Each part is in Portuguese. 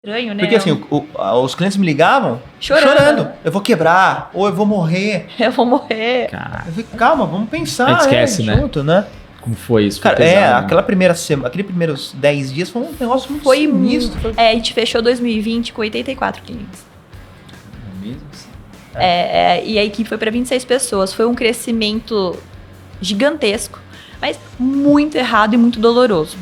Estranho, né? Porque assim, os clientes me ligavam chorando. Eu vou quebrar, ou eu vou morrer. Eu vou morrer. Cara, Eu falei, calma, vamos pensar, A gente esquece, né? junto, né? como foi isso? Foi Cara, pesado, né? aquela primeira semana, aqueles primeiros 10 dias foi um negócio muito Foi sinistro. muito. A gente fechou 2020 com 84 clientes. Mesmo assim. E a equipe foi para 26 pessoas. Foi um crescimento gigantesco, mas muito errado e muito doloroso.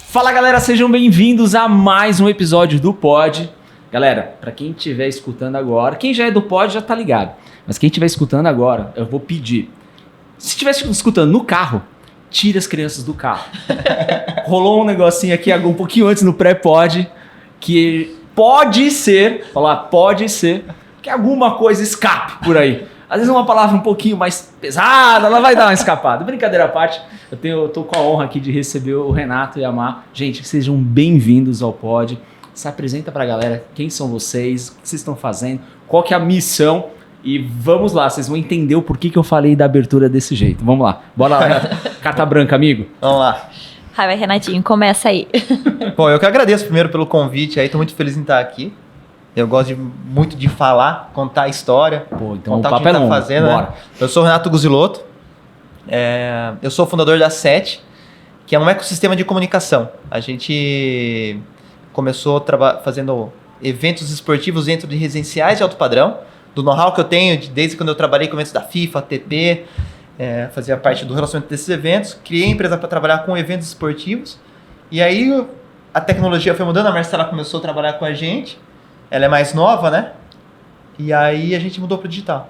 Fala galera, sejam bem-vindos a mais um episódio do Pod. Galera, pra quem estiver escutando agora, quem já é do Pod já tá ligado, mas quem estiver escutando agora, eu vou pedir. Se estiver escutando no carro, tira as crianças do carro. Rolou um negocinho aqui um pouquinho antes no pré-pod, que pode ser que alguma coisa escape por aí. Às vezes uma palavra um pouquinho mais pesada, ela vai dar uma escapada. Brincadeira à parte, eu tô com a honra aqui de receber o Renato e a Mar. Gente, sejam bem-vindos ao Pod. Se apresenta pra galera quem são vocês, o que vocês estão fazendo, qual que é a missão. E vamos lá, vocês vão entender o porquê que eu falei da abertura desse jeito. Vamos lá, bora lá, carta branca, amigo. Vamos lá. Vai, Renatinho, começa aí. Bom, eu que agradeço primeiro pelo convite aí, tô muito feliz em estar aqui. Eu gosto muito de falar, contar a história, Pô, então contar o papo é longo, fazendo, bora. né? Eu sou o Renato Guzilotto, eu sou o fundador da SET, que é um ecossistema de comunicação. A gente começou fazendo eventos esportivos dentro de residenciais de alto padrão, do know-how que eu tenho desde quando eu trabalhei com eventos da FIFA, ATP, fazia parte do relacionamento desses eventos, criei a empresa para trabalhar com eventos esportivos, e aí a tecnologia foi mudando, a Marcela começou a trabalhar com a gente. Ela é mais nova, né? E aí a gente mudou pro digital.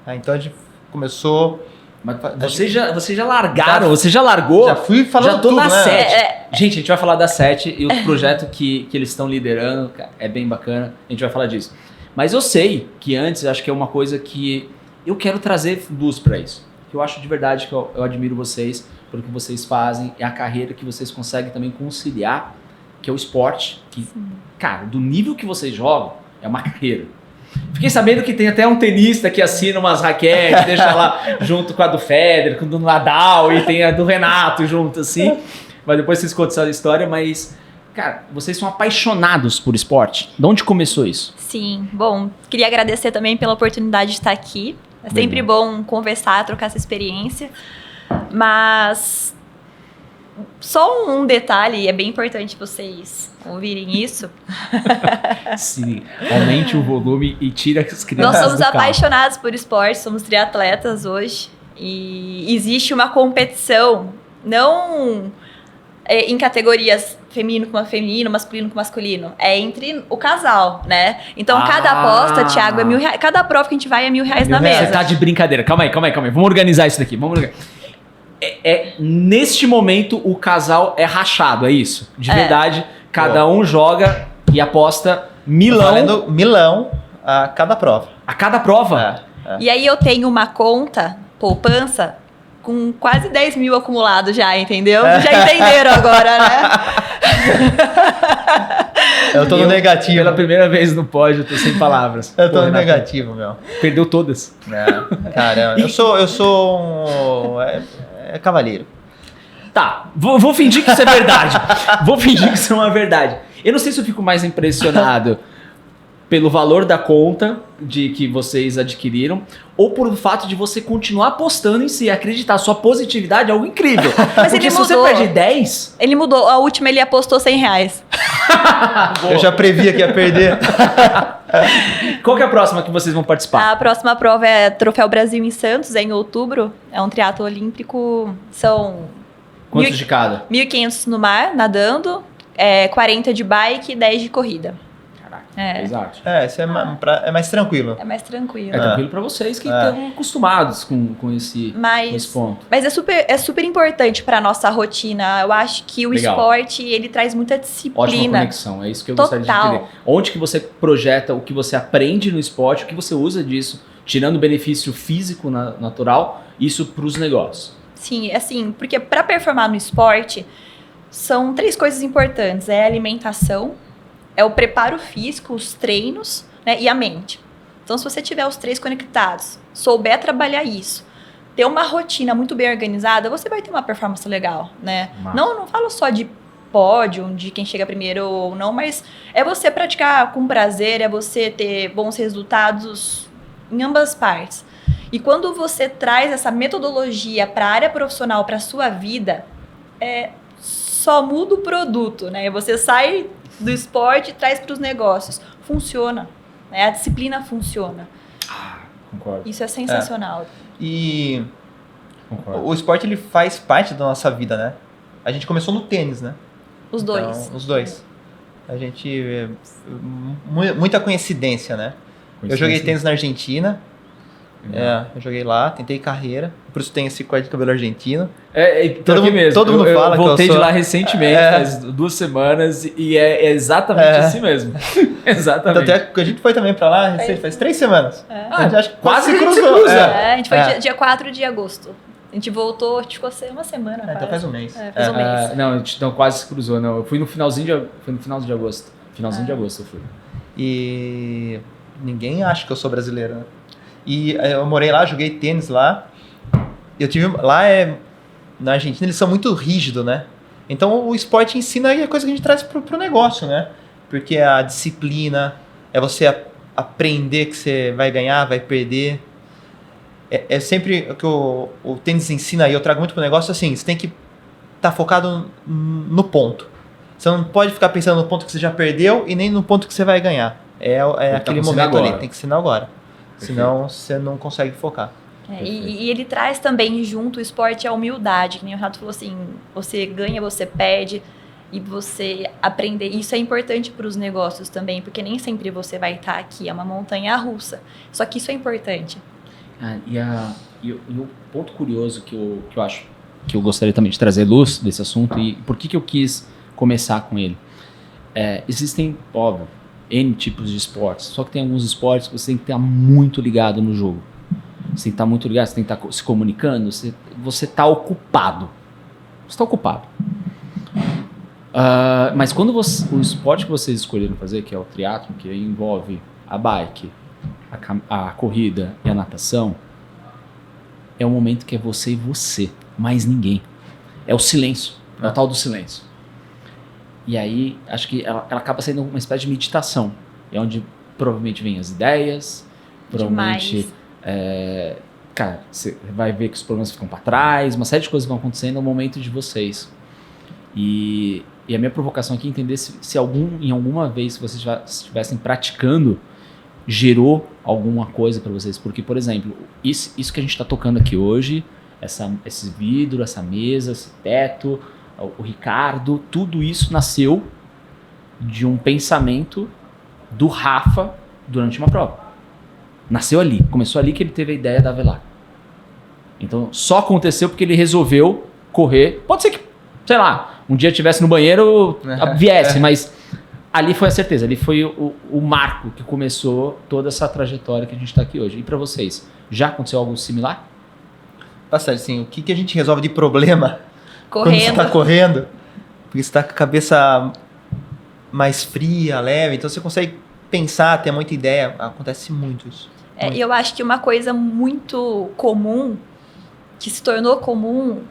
Então a gente começou... Mas vocês já largaram, você já largou? Já fui falando já tô tudo, na né? SET. Gente, a gente vai falar da SET e o projeto que eles estão liderando, cara, é bem bacana, a gente vai falar disso. Mas eu sei que antes, acho que é uma coisa que eu quero trazer luz para isso. Que eu acho de verdade que eu admiro vocês pelo que vocês fazem, é a carreira que vocês conseguem também conciliar, que é o esporte, que, cara, do nível que vocês jogam, é uma carreira. Fiquei sabendo que tem até um tenista que assina umas raquetes, deixa lá junto com a do Federer, com a do Nadal e tem a do Renato junto, assim. Mas depois vocês contam essa história, mas, cara, vocês são apaixonados por esporte. De onde começou isso? Sim, bom, queria agradecer também pela oportunidade de estar aqui. É sempre bom conversar, trocar essa experiência. Mas só um detalhe, é bem importante vocês ouvirem isso. Sim, aumente o volume e tira as crianças Nós somos do carro. apaixonados por esporte, somos triatletas hoje. E existe uma competição, não em categorias feminino com feminino, masculino com masculino. É entre o casal, né? Então, cada aposta, Thiago, é R$1.000. Cada prova que a gente vai é R$1.000 na mesa. Você tá de brincadeira. Calma aí. Vamos organizar isso daqui. Neste momento, o casal é rachado, é isso? De verdade, cada um joga e aposta milão. Valendo milão a cada prova. A cada prova? E aí eu tenho uma conta, poupança, com quase 10 mil acumulados já, entendeu? Já entenderam agora, né? Eu tô no negativo. Pela primeira vez no pódio, eu tô sem palavras. Eu tô Pô, no Renato, negativo, meu. Perdeu todas. Caramba. Eu sou um... cavalheiro. Tá, vou fingir que isso é verdade. Vou fingir que isso é uma verdade. Eu não sei se eu fico mais impressionado pelo valor da conta de que vocês adquiriram ou por o fato de você continuar apostando em si, acreditar. Sua positividade é algo incrível. Mas porque ele se mudou. você perde 10... Ele mudou. A última ele apostou R$100. Eu já previa que ia perder. Qual que é a próxima que vocês vão participar? A próxima prova é Troféu Brasil em Santos, em outubro. É um triatlo olímpico. São Quantos de cada? 1.500 no mar, nadando, 40 de bike e 10 de corrida. Caraca, exato. Isso é mais tranquilo. É mais tranquilo. É tranquilo pra vocês que estão acostumados com esse ponto. Mas é super importante pra nossa rotina. Eu acho que o esporte, ele traz muita disciplina. Ótima conexão, é isso que eu gostaria de entender. Onde que você projeta o que você aprende no esporte, o que você usa disso, tirando o benefício físico natural, isso pros negócios. Sim, assim, porque para performar no esporte, são 3 coisas importantes. É a alimentação, é o preparo físico, os treinos, né, e a mente. Então, se você tiver os 3 conectados, souber trabalhar isso, ter uma rotina muito bem organizada, você vai ter uma performance legal, né? Não falo só de pódio, de quem chega primeiro ou não, mas é você praticar com prazer, é você ter bons resultados em ambas partes. E quando você traz essa metodologia para a área profissional, para a sua vida, só muda o produto, né? Você sai do esporte e traz para os negócios. Funciona, né? A disciplina funciona. Concordo. Isso é sensacional. E Concordo. o esporte, ele faz parte da nossa vida, né? A gente começou no tênis, né? Os dois. Então, os dois. A gente... Muita coincidência, né? Eu joguei tênis na Argentina. Eu joguei lá, tentei carreira. Por isso tem esse corte de cabelo argentino. Todo mundo fala que eu voltei sou... de lá recentemente, faz 2 semanas, e é exatamente assim mesmo. Exatamente. Tanto é que a gente foi também pra lá, faz 3 semanas. Acho que quase se se cruzou. cruza. A gente foi dia 4 de agosto. A gente voltou, ficou uma semana. Então faz um mês. Faz um mês. Não, a gente quase se cruzou. Não. Eu fui no finalzinho de agosto. Finalzinho de agosto eu fui. E ninguém acha que eu sou brasileiro, né? E eu morei lá, joguei tênis lá. Eu tive lá, na Argentina, eles são muito rígidos, né? Então o esporte ensina a coisa que a gente traz pro negócio, né? Porque a disciplina, é você aprender que você vai ganhar, vai perder. É sempre o que o tênis ensina, e eu trago muito pro negócio, assim, você tem que estar focado no ponto. Você não pode ficar pensando no ponto que você já perdeu e nem no ponto que você vai ganhar. É aquele momento ali, tem que ensinar agora. Senão você não consegue focar. E ele traz também junto o esporte a humildade, que nem o Renato falou assim, você ganha, você perde, e você aprender. Isso é importante para os negócios também, porque nem sempre você vai estar aqui, é uma montanha russa. Só que isso é importante. E o ponto curioso que eu acho, que eu gostaria também de trazer luz desse assunto, e por que eu quis começar com ele. Existem, óbvio, N tipos de esportes, só que tem alguns esportes que você tem que estar muito ligado no jogo. Você tem que estar muito ligado, você tem que estar se comunicando, você está ocupado. Você está ocupado. Mas quando o esporte que vocês escolheram fazer, que é o triatlon, que envolve a bike, a corrida e a natação, é um momento que é você e você, mais ninguém. É o silêncio, é o tal do silêncio. E aí, acho que ela acaba sendo uma espécie de meditação. É onde provavelmente vêm as ideias, provavelmente... cara, você vai ver que os problemas ficam para trás, uma série de coisas vão acontecendo no momento de vocês. E a minha provocação aqui é entender se em alguma vez, se vocês estivessem praticando, gerou alguma coisa para vocês. Porque, por exemplo, isso que a gente está tocando aqui hoje, esse vidro, essa mesa, esse teto, o Ricardo, tudo isso nasceu de um pensamento do Rafa durante uma prova. Nasceu ali, começou ali que ele teve a ideia da Avelar. Então, só aconteceu porque ele resolveu correr. Pode ser que, sei lá, um dia estivesse no banheiro, viesse, mas ali foi a certeza, ali foi o marco que começou toda essa trajetória que a gente está aqui hoje. E para vocês, já aconteceu algo similar? Bastante, assim, o que a gente resolve de problema quando você está correndo? Porque você está com a cabeça mais fria, leve, então você consegue pensar, ter muita ideia. Acontece muito isso. E eu acho que uma coisa muito comum, que se tornou comum,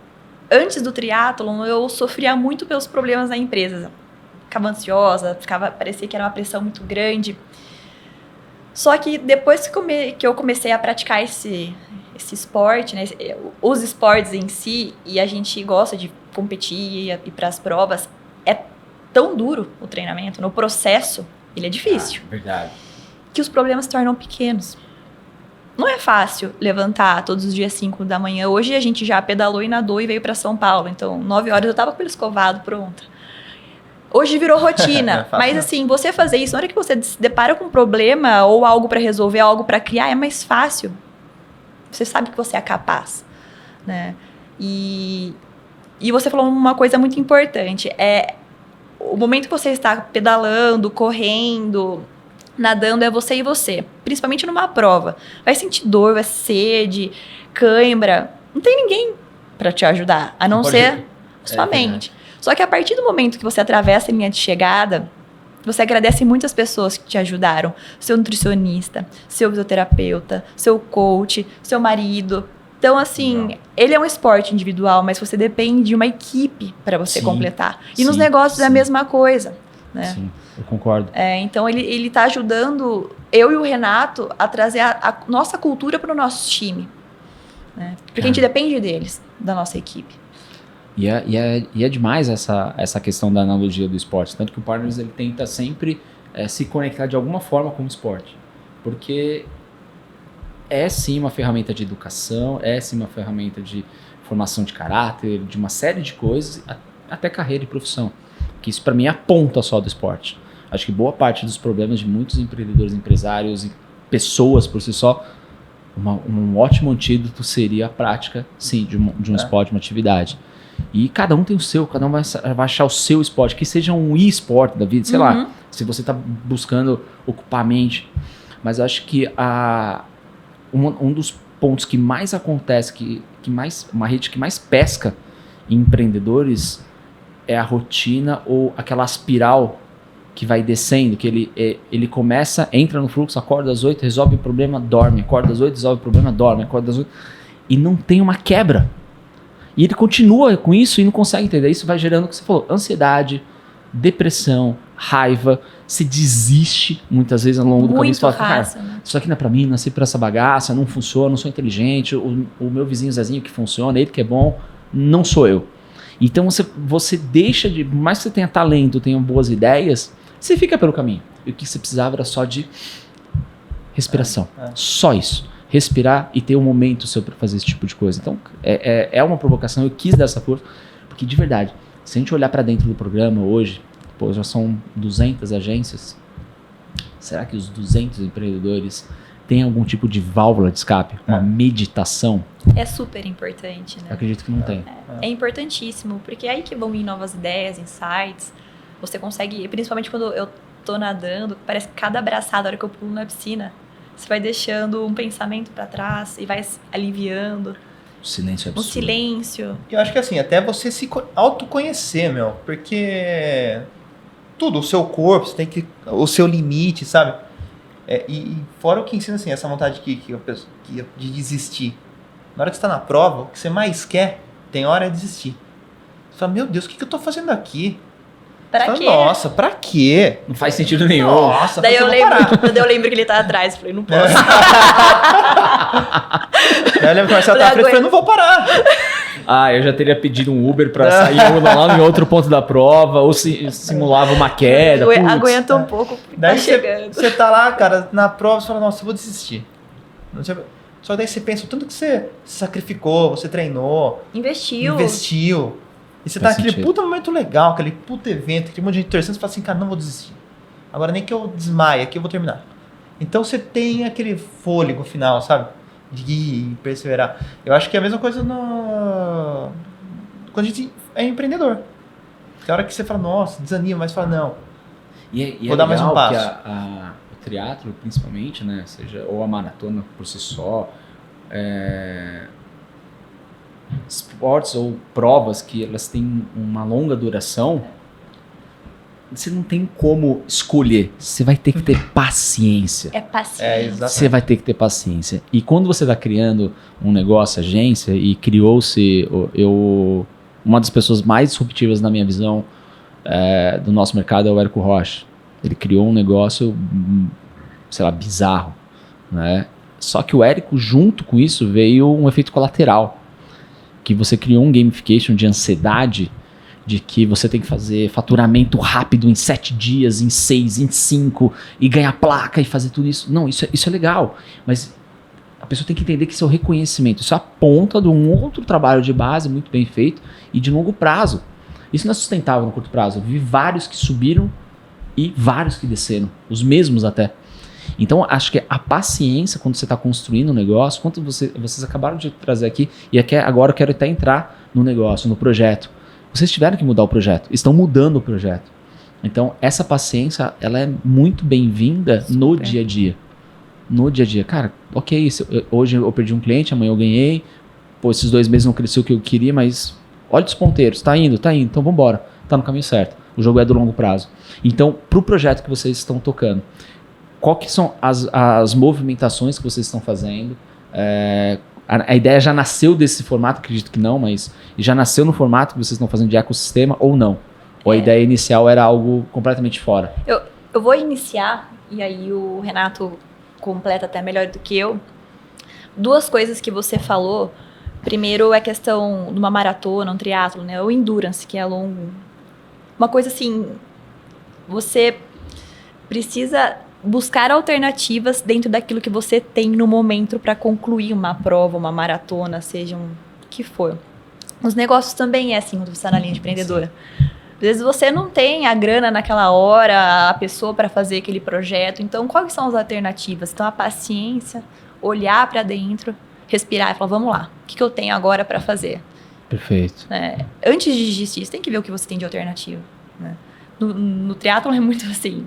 antes do triatlon, eu sofria muito pelos problemas da empresa. Ficava ansiosa, parecia que era uma pressão muito grande. Só que depois que eu comecei a praticar esse esporte, né, os esportes em si, e a gente gosta de competir e ir para as provas, é tão duro o treinamento, no processo, ele é difícil. Verdade. Que os problemas se tornam pequenos. Não é fácil levantar todos os dias 5 da manhã. Hoje a gente já pedalou e nadou e veio para São Paulo. Então, 9 horas eu tava com ele escovado, pronta. Hoje virou rotina. Mas assim, você fazer isso, na hora que você se depara com um problema ou algo para resolver, algo para criar, é mais fácil. Você sabe que você é capaz, né? E você falou uma coisa muito importante. O momento que você está pedalando, correndo, nadando, é você e você. Principalmente numa prova. Vai sentir dor, vai sede, cãibra. Não tem ninguém para te ajudar, a não ser sua mente. Só que a partir do momento que você atravessa a linha de chegada, Você agradece muitas pessoas que te ajudaram. Seu nutricionista, seu fisioterapeuta, seu coach, seu marido. Então, assim, ele é um esporte individual, mas você depende de uma equipe para você completar. E nos negócios é a mesma coisa, né? Sim, eu concordo. Então, ele tá ajudando eu e o Renato a trazer a nossa cultura para o nosso time. Né? Porque a gente depende deles, da nossa equipe. E é demais essa questão da analogia do esporte. Tanto que o Partners ele tenta sempre se conectar de alguma forma com o esporte. Porque é sim uma ferramenta de educação, é sim uma ferramenta de formação de caráter, de uma série de coisas, até carreira e profissão. Que isso para mim é a ponta só do esporte. Acho que boa parte dos problemas de muitos empreendedores, empresários e pessoas por si só, um ótimo antídoto seria a prática, sim, de um esporte, uma atividade. E cada um tem o seu, cada um vai achar o seu esporte, que seja um e-sport da vida, sei lá, se você está buscando ocupar a mente. Mas eu acho que um dos pontos que mais acontece, uma rede que mais pesca em empreendedores é a rotina ou aquela espiral que vai descendo, que ele começa, entra no fluxo, acorda às 8, resolve o problema, dorme, acorda às 8, resolve o problema, dorme, acorda às 8, e não tem uma quebra. E ele continua com isso e não consegue entender. Isso vai gerando o que você falou, ansiedade, depressão, raiva, se desiste muitas vezes ao longo do caminho. Você fala, cara, isso aqui não é pra mim, nasci pra essa bagaça, não funciona, não sou inteligente, o meu vizinho Zezinho que funciona, ele que é bom, não sou eu. Então você deixa de, por mais que você tenha talento, tenha boas ideias, você fica pelo caminho. E o que você precisava era só de respiração. Só isso. Respirar e ter um momento seu para fazer esse tipo de coisa. Então, é uma provocação. Eu quis dar essa força, porque de verdade, se a gente olhar para dentro do programa hoje, já são 200 agências. Será que os 200 empreendedores têm algum tipo de válvula de escape? Uma meditação? É super importante, né? Eu acredito que não tem. É importantíssimo, porque é aí que vão vir novas ideias, insights. Você consegue, principalmente quando eu tô nadando, parece que cada abraçada, a hora que eu pulo na piscina, você vai deixando um pensamento para trás e vai aliviando. O silêncio é absurdo. O silêncio. Eu acho que assim, até você se autoconhecer, porque tudo, o seu corpo, você tem que, o seu limite, sabe? E fora o que ensina, assim, essa vontade de desistir. Na hora que você tá na prova, o que você mais quer, tem hora é desistir. Você fala, meu Deus, o que eu tô fazendo aqui? Pra quê? Nossa, pra quê? Não faz sentido nenhum. Nossa, daí eu lembro que ele tá atrás. Falei, não posso. Daí eu lembro que o Marcelo tá à frente e falei, não vou parar. Eu já teria pedido um Uber pra sair lá em outro ponto da prova, ou simulava uma queda. Aguenta um pouco, daí tá chegando. Você tá lá, cara, na prova, você fala, nossa, eu vou desistir. Só daí você pensa o tanto que você sacrificou, você treinou. Investiu. E você tá naquele puta momento legal, aquele puta evento, aquele monte de gente torcendo, você fala assim, cara, não vou desistir. Agora nem que eu desmaie aqui, eu vou terminar. Então você tem aquele fôlego final, sabe? De ir, perseverar. Eu acho que é a mesma coisa quando a gente é empreendedor. Tem hora que você fala, nossa, desanima, mas fala, não. Vou dar mais um passo. O triatlo, principalmente, né? Seja, ou a maratona por si só, esportes ou provas que elas têm uma longa duração, você não tem como escolher. Você vai ter que ter paciência. É paciência. Você vai ter que ter paciência. E quando você está criando um negócio, agência, e criou-se... Uma das pessoas mais disruptivas na minha visão do nosso mercado é o Érico Rocha. Ele criou um negócio, sei lá, bizarro, né? Só que o Érico, junto com isso, veio um efeito colateral. Que você criou um gamification de ansiedade, de que você tem que fazer faturamento rápido em 7 dias, em 6, em 5, e ganhar placa e fazer tudo isso. Não, isso é legal, mas a pessoa tem que entender que isso é o reconhecimento. Isso é a ponta de um outro trabalho de base muito bem feito e de longo prazo. Isso não é sustentável no curto prazo. Eu vi vários que subiram e vários que desceram, os mesmos até. Então, acho que a paciência quando você está construindo um negócio, quanto vocês acabaram de trazer aqui, e agora eu quero até entrar no negócio, no projeto. Vocês tiveram que mudar o projeto, estão mudando o projeto. Então, essa paciência, ela é muito bem-vinda no dia a dia. No dia a dia. Cara, ok, hoje eu perdi um cliente, amanhã eu ganhei, esses 2 meses não cresceu o que eu queria, mas olha os ponteiros, tá indo, então vambora, tá no caminho certo. O jogo é do longo prazo. Então, para o projeto que vocês estão tocando, qual que são as movimentações que vocês estão fazendo? A ideia já nasceu desse formato? Acredito que não, mas já nasceu no formato que vocês estão fazendo de ecossistema ou não? Ou a ideia inicial era algo completamente fora? Eu vou iniciar, e aí o Renato completa até melhor do que eu. 2 coisas que você falou. Primeiro é a questão de uma maratona, um triatlo, né? O endurance, que é longo. Uma coisa assim, você precisa buscar alternativas dentro daquilo que você tem no momento para concluir uma prova, uma maratona, seja o que for. Os negócios também é assim, quando você está na linha de empreendedora. Às vezes você não tem a grana naquela hora, a pessoa para fazer aquele projeto. Então, quais são as alternativas? Então, a paciência, olhar para dentro, respirar e falar, vamos lá, o que eu tenho agora para fazer? Perfeito. Antes de desistir, você tem que ver o que você tem de alternativa. Né? No triatlon é muito assim,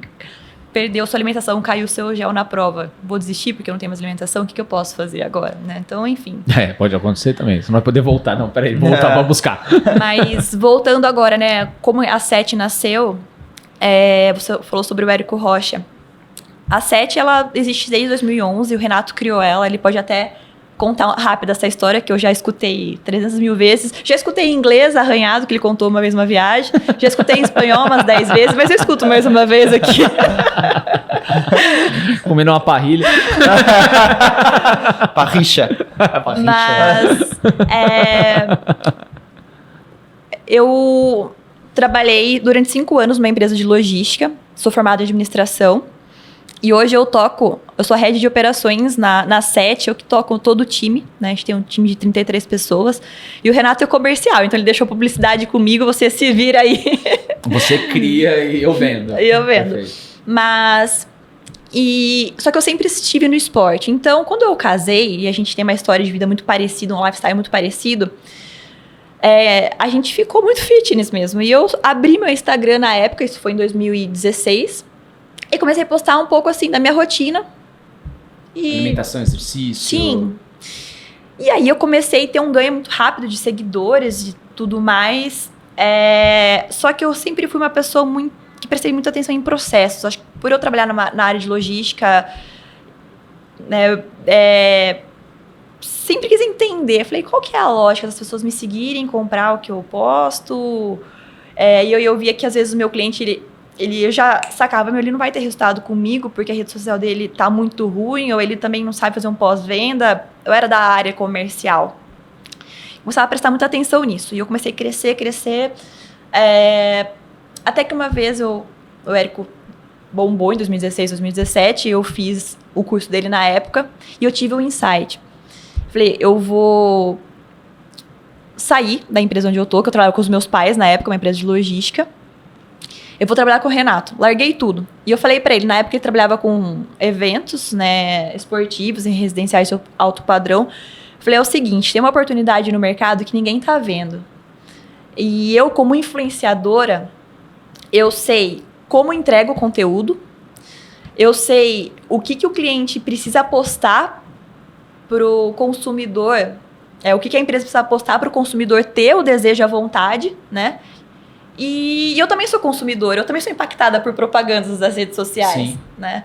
perdeu sua alimentação, caiu o seu gel na prova. Vou desistir porque eu não tenho mais alimentação, o que eu posso fazer agora? Né? Então, enfim. Pode acontecer também. Você não vai poder voltar. Não, peraí, voltar pra buscar. Mas voltando agora, né? Como a SET nasceu, você falou sobre o Érico Rocha. A SET, ela existe desde 2011, o Renato criou ela, ele pode até contar rápido essa história, que eu já escutei 300 mil vezes. Já escutei em inglês, arranhado, que ele contou uma vez uma viagem. Já escutei em espanhol umas 10 vezes, mas eu escuto mais uma vez aqui. Comendo uma parrilha. Parricha. Mas eu trabalhei durante 5 anos numa empresa de logística, sou formada em administração. E hoje eu sou a head de operações na SET, eu que toco todo o time, né? A gente tem um time de 33 pessoas. E o Renato é comercial, então ele deixou publicidade comigo, você se vira aí. Você cria e eu vendo. E eu vendo. Perfeito. Só que eu sempre estive no esporte. Então, quando eu casei, e a gente tem uma história de vida muito parecida, um lifestyle muito parecido, a gente ficou muito fitness mesmo. E eu abri meu Instagram na época, isso foi em 2016... E comecei a postar um pouco, assim, da minha rotina. Alimentação, exercício. Sim. E aí eu comecei a ter um ganho muito rápido de seguidores, de tudo mais. Só que eu sempre fui uma pessoa que prestei muita atenção em processos. Acho que por eu trabalhar na área de logística, né, sempre quis entender. Falei, qual que é a lógica das pessoas me seguirem, comprar o que eu posto? E eu via que, às vezes, o meu cliente... eu já sacava, ele não vai ter resultado comigo porque a rede social dele tá muito ruim, ou ele também não sabe fazer um pós-venda. Eu era da área comercial. Começava a prestar muita atenção nisso. E eu comecei a crescer. Até que uma vez o Érico bombou em 2016, 2017. Eu fiz o curso dele na época e eu tive um insight. Falei, eu vou sair da empresa onde eu tô, que eu trabalhava com os meus pais na época, uma empresa de logística. Eu vou trabalhar com o Renato. Larguei tudo. E eu falei pra ele, na época ele trabalhava com eventos, né, esportivos em residenciais de alto padrão. Falei, é o seguinte, tem uma oportunidade no mercado que ninguém tá vendo. E eu, como influenciadora, eu sei como entrego o conteúdo, eu sei o que o cliente precisa apostar pro consumidor, o que a empresa precisa apostar pro consumidor ter o desejo e a vontade, né? E eu também sou consumidora, eu também sou impactada por propagandas das redes sociais. Sim. Né?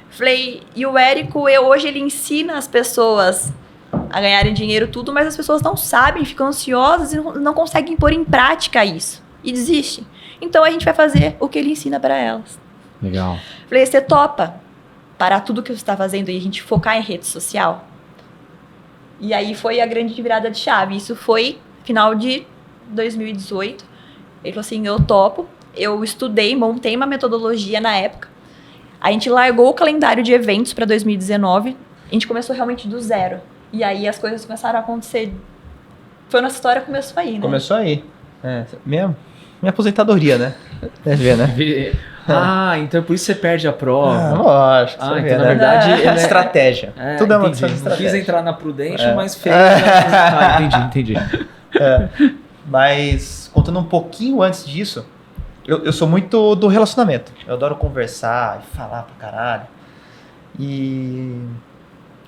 Falei, e o Érico, hoje ele ensina as pessoas a ganharem dinheiro, tudo, mas as pessoas não sabem, ficam ansiosas e não conseguem pôr em prática isso. E desistem. Então a gente vai fazer o que ele ensina para elas. Legal. Falei, você topa parar tudo que você está fazendo e a gente focar em rede social? E aí foi a grande virada de chave. Isso foi final de 2018. Ele falou assim, eu topo. Eu estudei, montei uma metodologia na época. A gente largou o calendário de eventos para 2019. A gente começou realmente do zero. E aí as coisas começaram a acontecer. Foi a nossa história, começou aí, né? Começou aí. Minha aposentadoria, né? Deve ver, né? Então é por isso que você perde a prova. Lógico. Então na verdade... É estratégia. Tudo é uma questão de estratégia. Não quis entrar na Prudential, mas fez. Entendi. Mas, contando um pouquinho antes disso, eu sou muito do relacionamento. Eu adoro conversar e falar pra caralho. E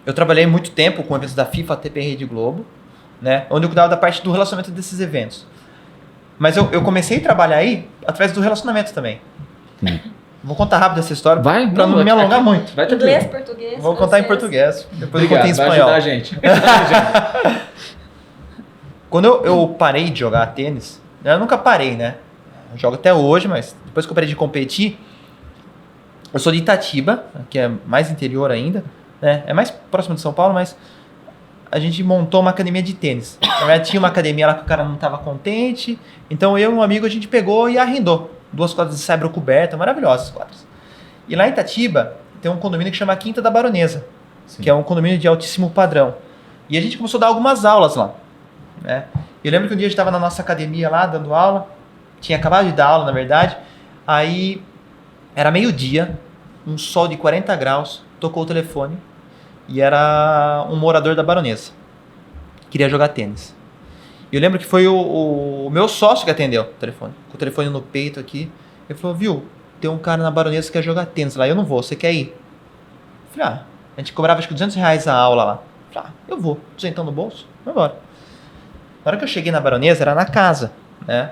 eu trabalhei muito tempo com eventos da FIFA, ATP Rede Globo, né? Onde eu cuidava da parte do relacionamento desses eventos. Mas eu comecei a trabalhar aí através do relacionamento também. Vou contar rápido essa história pra não me alongar muito. Vai Inglês, português. Vou contar em francês. português, depois eu Obrigado, conto em vai espanhol. ajudar a gente. Quando eu parei de jogar tênis, eu nunca parei, né? Eu jogo até hoje, mas depois que eu parei de competir, eu sou de Itatiba, que é mais interior ainda, né? É mais próximo de São Paulo, mas a gente montou uma academia de tênis. Na verdade, tinha uma academia lá que o cara não estava contente, então eu e um amigo a gente pegou e arrendou 2 quadras de saibro coberta, maravilhosas quadras. E lá em Itatiba tem um condomínio que chama Quinta da Baronesa, que é um condomínio de altíssimo padrão. E a gente começou a dar algumas aulas lá, né? Eu lembro que um dia a gente estava na nossa academia lá, dando aula, tinha acabado de dar aula, na verdade, aí era meio-dia, um sol de 40 graus, tocou o telefone, e era um morador da Baronesa. Queria jogar tênis. E eu lembro que foi o meu sócio que atendeu o telefone. Com o telefone no peito aqui. Ele falou, viu, tem um cara na Baronesa que quer jogar tênis lá. Eu não vou, você quer ir? Eu falei, a gente cobrava acho que R$200 a aula lá. Eu falei, eu vou. 200 no bolso, vamos embora. Na hora que eu cheguei na Baronesa, era na casa, né?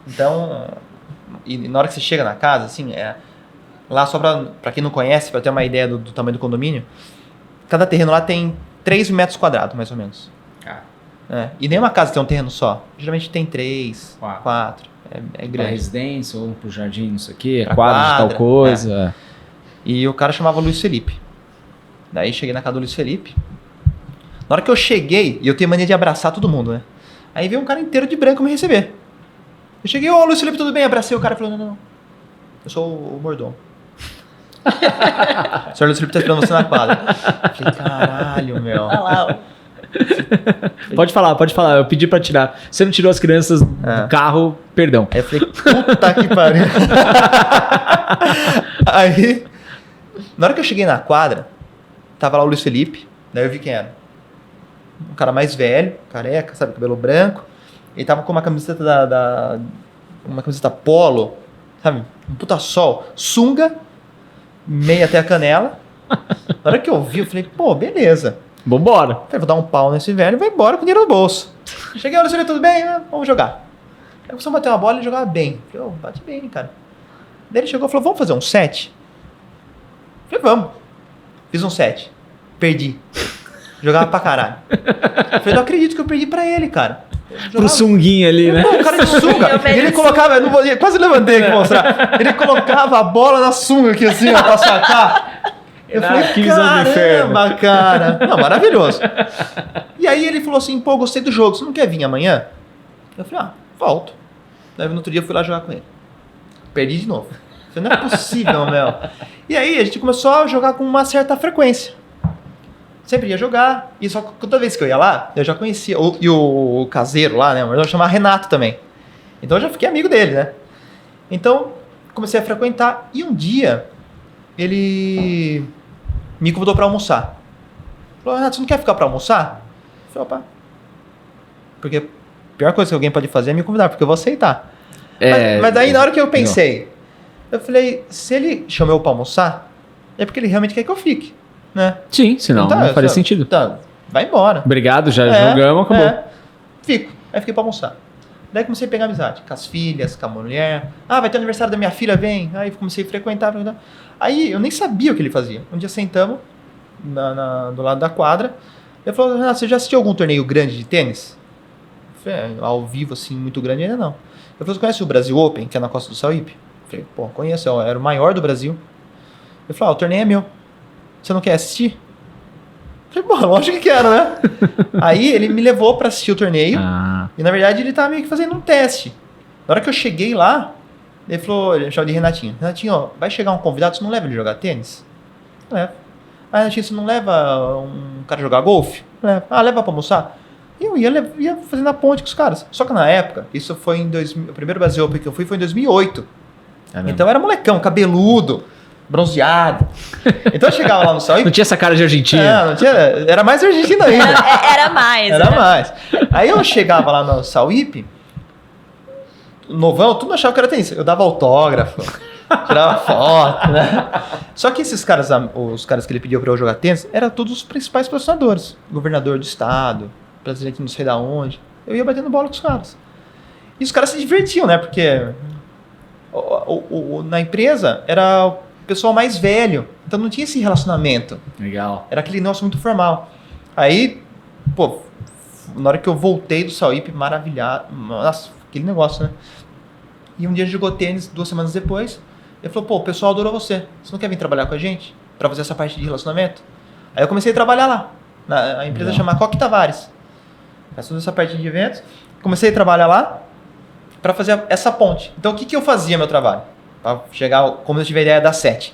Então, e na hora que você chega na casa, assim, lá só pra quem não conhece, pra ter uma ideia do tamanho do condomínio, cada terreno lá tem 3 metros quadrados, mais ou menos. E nenhuma casa tem um terreno só. Geralmente tem 3, 4. É grande. Pra residência ou pro jardim, não sei o quê, Pra quadra de tal quadra, coisa. E o cara chamava Luiz Felipe. Daí cheguei na casa do Luiz Felipe. Na hora que eu cheguei, e eu tenho mania de abraçar todo mundo, né? Aí veio um cara inteiro de branco me receber. Eu cheguei, ô Luiz Felipe, tudo bem? Abracei o cara e falou, não. Eu sou o mordomo. O senhor Luiz Felipe tá esperando você na quadra. Eu falei, caralho, meu. Olha lá, ó. Pode falar. Eu pedi pra tirar. Você não tirou as crianças do carro, perdão. Aí eu falei, puta que pariu. Aí, na hora que eu cheguei na quadra, tava lá o Luiz Felipe, daí eu vi quem era. Um cara mais velho, careca, sabe, cabelo branco. Ele tava com uma camiseta uma camiseta polo, sabe, um puta sol, sunga, meia até a canela. Na hora que eu vi, eu falei, pô, beleza. Vambora. Falei, vou dar um pau nesse velho e vou embora com dinheiro no bolso. Cheguei, olha, senhor, tudo bem? Vamos jogar. Aí começou a bater uma bola e jogava bem. Falei, bate bem, cara. Daí ele chegou e falou, vamos fazer um set? Falei, vamos. Fiz um set. Perdi. Jogava pra caralho. Falei, não acredito que eu perdi pra ele, cara. Pro sunguinho ali, né? Pô, o cara de sunga. Ele colocava, eu não vou, quase levantei aqui pra mostrar. Ele colocava a bola na sunga aqui assim, ó, pra sacar. Eu falei, que visão do inferno. caramba, cara. Não, maravilhoso. E aí ele falou assim, pô, gostei do jogo, você não quer vir amanhã? Eu falei, volto. Daí no outro dia eu fui lá jogar com ele. Perdi de novo. Eu falei, não é possível, meu. E aí a gente começou a jogar com uma certa frequência. Sempre ia jogar, e só que toda vez que eu ia lá, eu já conhecia. E o caseiro lá, né, eu chamava Renato também. Então eu já fiquei amigo dele, né. Então comecei a frequentar, e um dia ele me convidou pra almoçar. Falou, Renato, você não quer ficar pra almoçar? Eu falei, opa. Porque a pior coisa que alguém pode fazer é me convidar, porque eu vou aceitar. Mas daí na hora que eu pensei, eu falei, se ele chamou eu pra almoçar, é porque ele realmente quer que eu fique, né? Sim, senão Então, não faria sentido. Tá, vai embora. Obrigado, já jogamos, acabou. Fico. Aí fiquei pra almoçar. Daí comecei a pegar amizade com as filhas, com a mulher. Vai ter aniversário da minha filha, vem. Aí comecei a frequentar. Aí eu nem sabia o que ele fazia. Um dia sentamos do lado da quadra. Ele falou, Renato, você já assistiu algum torneio grande de tênis? Eu falei, ao vivo, assim, muito grande ainda não. Ele falou, você conhece o Brasil Open, que é na Costa do Sauípe? Eu falei, pô, conheço, era o maior do Brasil. Ele falou, o torneio é meu. Você não quer assistir? Eu falei, pô, lógico que quero, né? Aí ele me levou pra assistir o torneio. E na verdade ele tava meio que fazendo um teste. Na hora que eu cheguei lá, ele falou, ele chamava de Renatinho. Renatinho, ó, vai chegar um convidado, você não leva ele jogar tênis? Leva. Renatinho, você não leva um cara jogar golfe? Leva. Leva pra almoçar? E eu ia fazendo a ponte com os caras. Só que na época, isso foi em 2000, o primeiro Brasil Open que eu fui foi em 2008. Então eu era molecão, cabeludo, bronzeado. Então eu chegava lá no Sauípe. Não tinha essa cara de argentino. Não tinha, era mais argentino ainda. Era mais. Era mais. Aí eu chegava lá no Sauípe, novão, tudo achava que era tenista. Eu dava autógrafo, tirava foto, né? Só que esses caras, os caras que ele pediu pra eu jogar tênis, eram todos os principais patrocinadores. Governador do estado, presidente não sei da onde. Eu ia batendo bola com os caras. E os caras se divertiam, né? Porque na empresa era o pessoal mais velho, então não tinha esse relacionamento. Legal. Era aquele negócio muito formal. Aí, pô, na hora que eu voltei do Sauípe, maravilhado. Nossa, aquele negócio, né? E um dia a gente jogou tênis, 2 semanas depois. Ele falou, pô, o pessoal adorou você. Você não quer vir trabalhar com a gente? Pra fazer essa parte de relacionamento? Aí eu comecei a trabalhar lá. A empresa chama Coque Tavares. Faz toda essa parte de eventos. Comecei a trabalhar lá para fazer essa ponte. Então, o que eu fazia meu trabalho? Para chegar, como eu tive a ideia da 7.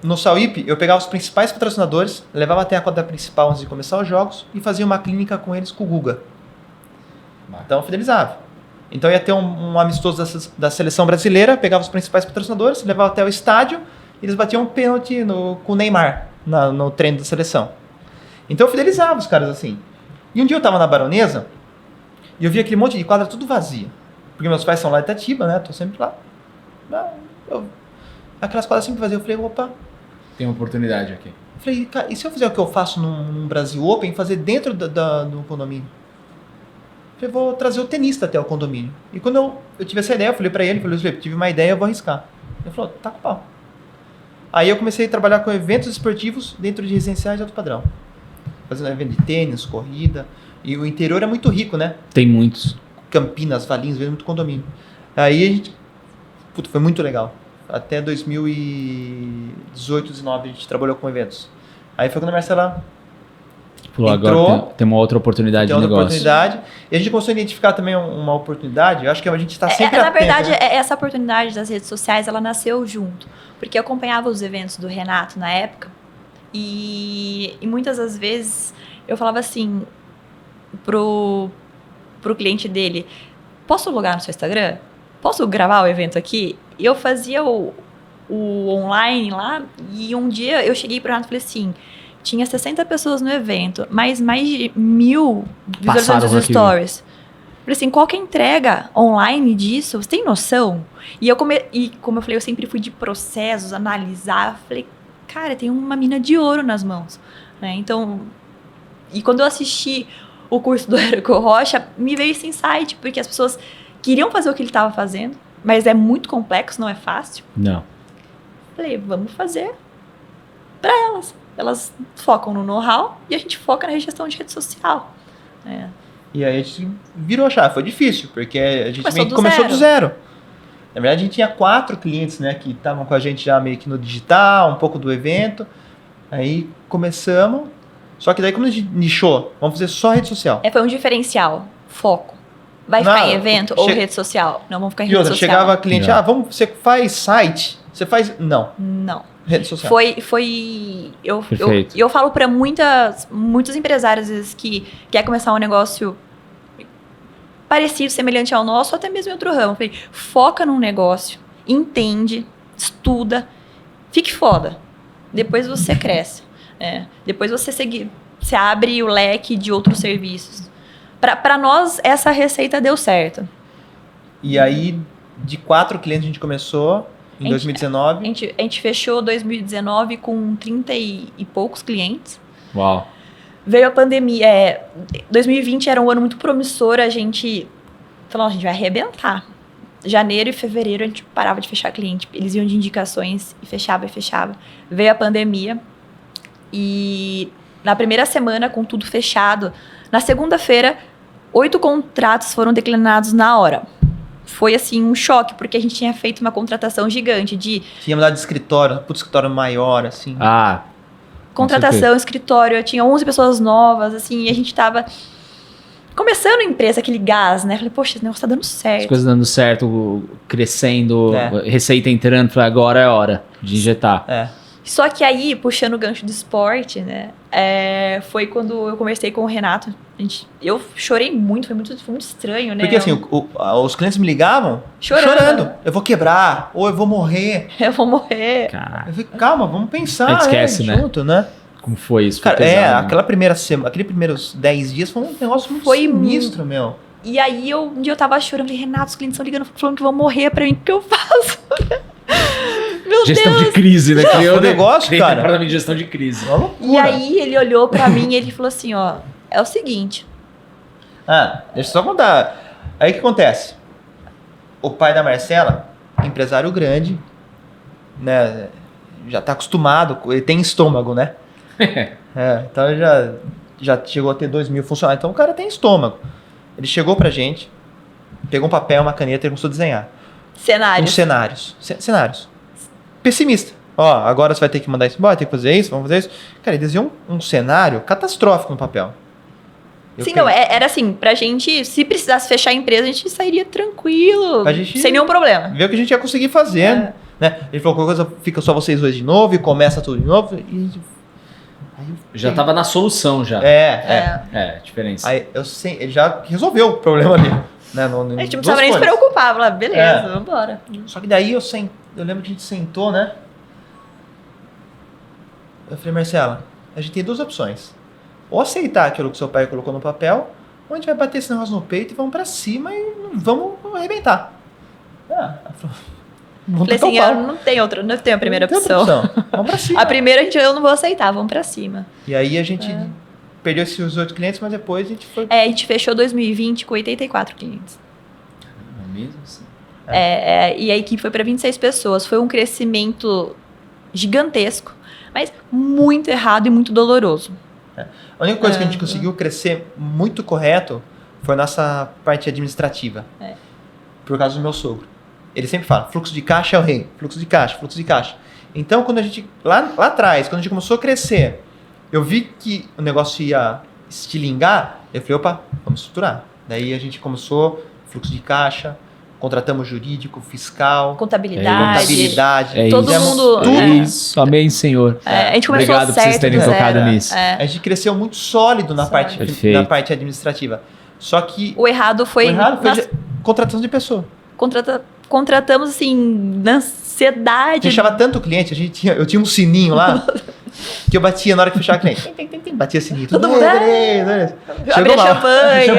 No Sauípe, eu pegava os principais patrocinadores, levava até a quadra principal antes de começar os jogos e fazia uma clínica com eles com o Guga. Então, eu fidelizava. Então, ia ter um amistoso da seleção brasileira, pegava os principais patrocinadores, levava até o estádio e eles batiam um pênalti com o Neymar no treino da seleção. Então, eu fidelizava os caras assim. E um dia eu tava na Baronesa e eu vi aquele monte de quadra tudo vazia. Porque meus pais são lá de Itatiba, né? Tô sempre lá. Aquelas quadras sempre vazias. Eu falei, opa. Tem uma oportunidade aqui. Eu falei, cara, e se eu fizer o que eu faço num Brasil Open, fazer dentro do condomínio? Eu falei, vou trazer o tenista até o condomínio. E quando eu tive essa ideia, eu falei pra ele, tive uma ideia, eu vou arriscar. Ele falou, tá com pau. Aí eu comecei a trabalhar com eventos esportivos dentro de residenciais de alto padrão. Fazendo evento de tênis, corrida. E o interior é muito rico, né? Tem muitos. Campinas, Valinhos, muito condomínio. Aí a gente... foi muito legal. Até 2018, 2019 a gente trabalhou com eventos. Aí foi quando a Marcela falou, entrou, agora tem uma outra oportunidade de outra negócio. Oportunidade. E a gente começou a identificar também uma oportunidade. Eu acho que a gente está sempre na atento, verdade, né? essa oportunidade das redes sociais, ela nasceu junto. Porque eu acompanhava os eventos do Renato na época. E muitas das vezes eu falava assim pro cliente dele, posso logar no seu Instagram? Posso gravar o evento aqui? E eu fazia o online lá, e um dia eu cheguei pro Renato e falei assim, tinha 60 pessoas no evento, mas mais de 1000 visualizações dos stories. Falei assim, qual que é a entrega online disso? Você tem noção? E como eu falei, eu sempre fui de processos, analisar, falei, cara, tem uma mina de ouro nas mãos, né? Então, e quando eu assisti o curso do Érico Rocha, me veio esse insight, porque as pessoas queriam fazer o que ele estava fazendo, mas é muito complexo, não é fácil. Não. Falei, vamos fazer para elas. Elas focam no know-how e a gente foca na gestão de rede social. E aí a gente virou a chave. Foi difícil, porque a gente Começou começou do zero. Na verdade, a gente tinha 4 clientes, né, que estavam com a gente já meio que no digital, um pouco do evento. Aí começamos. Só que daí, como a gente nichou, vamos fazer só rede social. Foi um diferencial. Foco. Vai ficar em evento ou rede social? Não, vamos ficar em rede social. Chegava a cliente, você faz site? Você faz... Não. Rede social. Eu falo para muitos empresários, às vezes, que quer começar um negócio parecido, semelhante ao nosso, ou até mesmo em outro ramo. Eu falei, foca num negócio, entende, estuda, fique foda. Depois você cresce. Depois você abre o leque de outros serviços. Para nós, essa receita deu certo. E aí, de 4 clientes a gente começou em 2019. A gente fechou 2019 com 30 e poucos clientes. Uau. Veio a pandemia. 2020 era um ano muito promissor. A gente falou, a gente vai arrebentar. Janeiro e fevereiro a gente parava de fechar cliente. Eles iam de indicações e fechava. Veio a pandemia. E na primeira semana, com tudo fechado, na segunda-feira, 8 contratos foram declinados na hora. Foi, assim, um choque, porque a gente tinha feito uma contratação gigante de... Tinha mudado de escritório, escritório maior, assim. Contratação, escritório, tinha 11 pessoas novas, assim, e a gente tava começando a empresa, aquele gás, né? Falei, poxa, esse negócio tá dando certo. As coisas dando certo, crescendo, receita entrando, falei, agora é hora de injetar. Só que aí, puxando o gancho do esporte, né? Foi quando eu conversei com o Renato. Eu chorei muito, foi muito estranho, né? Porque assim, os clientes me ligavam chorando. Eu vou quebrar, ou eu vou morrer. Eu vou morrer. Eu falei, calma, vamos pensar. A gente esquece, né? Junto, né? Como foi isso? Cara, pesado, aquela primeira semana, aqueles primeiros 10 dias foi um negócio muito sinistro, meu. E aí, um dia eu tava chorando, falei, Renato, os clientes estão ligando, falando que vão morrer pra mim, o que eu faço? Meu gestão Deus. de crise, né? Criou o negócio, cara. Departamento de gestão de crise. Uma loucura. E aí, ele olhou pra mim e ele falou assim, ó, é o seguinte, Deixa eu só contar. Aí o que acontece? O pai da Marcela, empresário grande, né? Já tá acostumado, ele tem estômago, né? Então ele já chegou a ter 2.000 funcionários. Então o cara tem estômago. Ele chegou pra gente, pegou um papel, uma caneta e começou a desenhar. Cenários. Cenários. Pessimista. Agora você vai ter que mandar isso embora, tem que fazer isso, vamos fazer isso. Cara, ele desenhou um cenário catastrófico no papel. Era assim, pra gente, se precisasse fechar a empresa, a gente sairia tranquilo, sem nenhum problema. Ver o que a gente ia conseguir fazer, né? Ele falou, qualquer coisa, fica só vocês dois de novo e começa tudo de novo. Já tava na solução já. Diferença. Aí ele já resolveu o problema dele. Né? A gente não precisava nem se preocupar, falar, beleza, vambora. Só que daí eu lembro que a gente sentou, né? Eu falei, Marcela, a gente tem 2 opções. Ou aceitar aquilo que seu pai colocou no papel, ou a gente vai bater esse negócio no peito e vamos pra cima e vamos arrebentar. Falei assim, eu não tenho a primeira opção. Vamos pra cima. A primeira eu não vou aceitar, vamos pra cima. E aí a gente perdeu esses 8 clientes, mas depois a gente foi... A gente fechou 2020 com 84 clientes. Mesmo assim? E a equipe foi para 26 pessoas. Foi um crescimento gigantesco, mas muito errado e muito doloroso. A única coisa que a gente conseguiu crescer muito correto foi a nossa parte administrativa. Por causa do meu sogro. Ele sempre fala, fluxo de caixa é o rei. Fluxo de caixa. Então, quando a gente, lá atrás, quando a gente começou a crescer, eu vi que o negócio ia estilingar, eu falei, opa, vamos estruturar. Daí a gente começou, fluxo de caixa, contratamos jurídico, fiscal, contabilidade. Todo mundo. Tudo. Isso, amém, Senhor. A gente começou Obrigado por vocês terem tocado nisso. A gente cresceu muito sólido na parte administrativa. Só que o errado foi contratação de pessoa. Contratamos assim, na ansiedade. Fechava tanto cliente, eu tinha um sininho lá que eu batia na hora que fechava cliente. Batia sininho. Todo mundo. Chegou champanhe.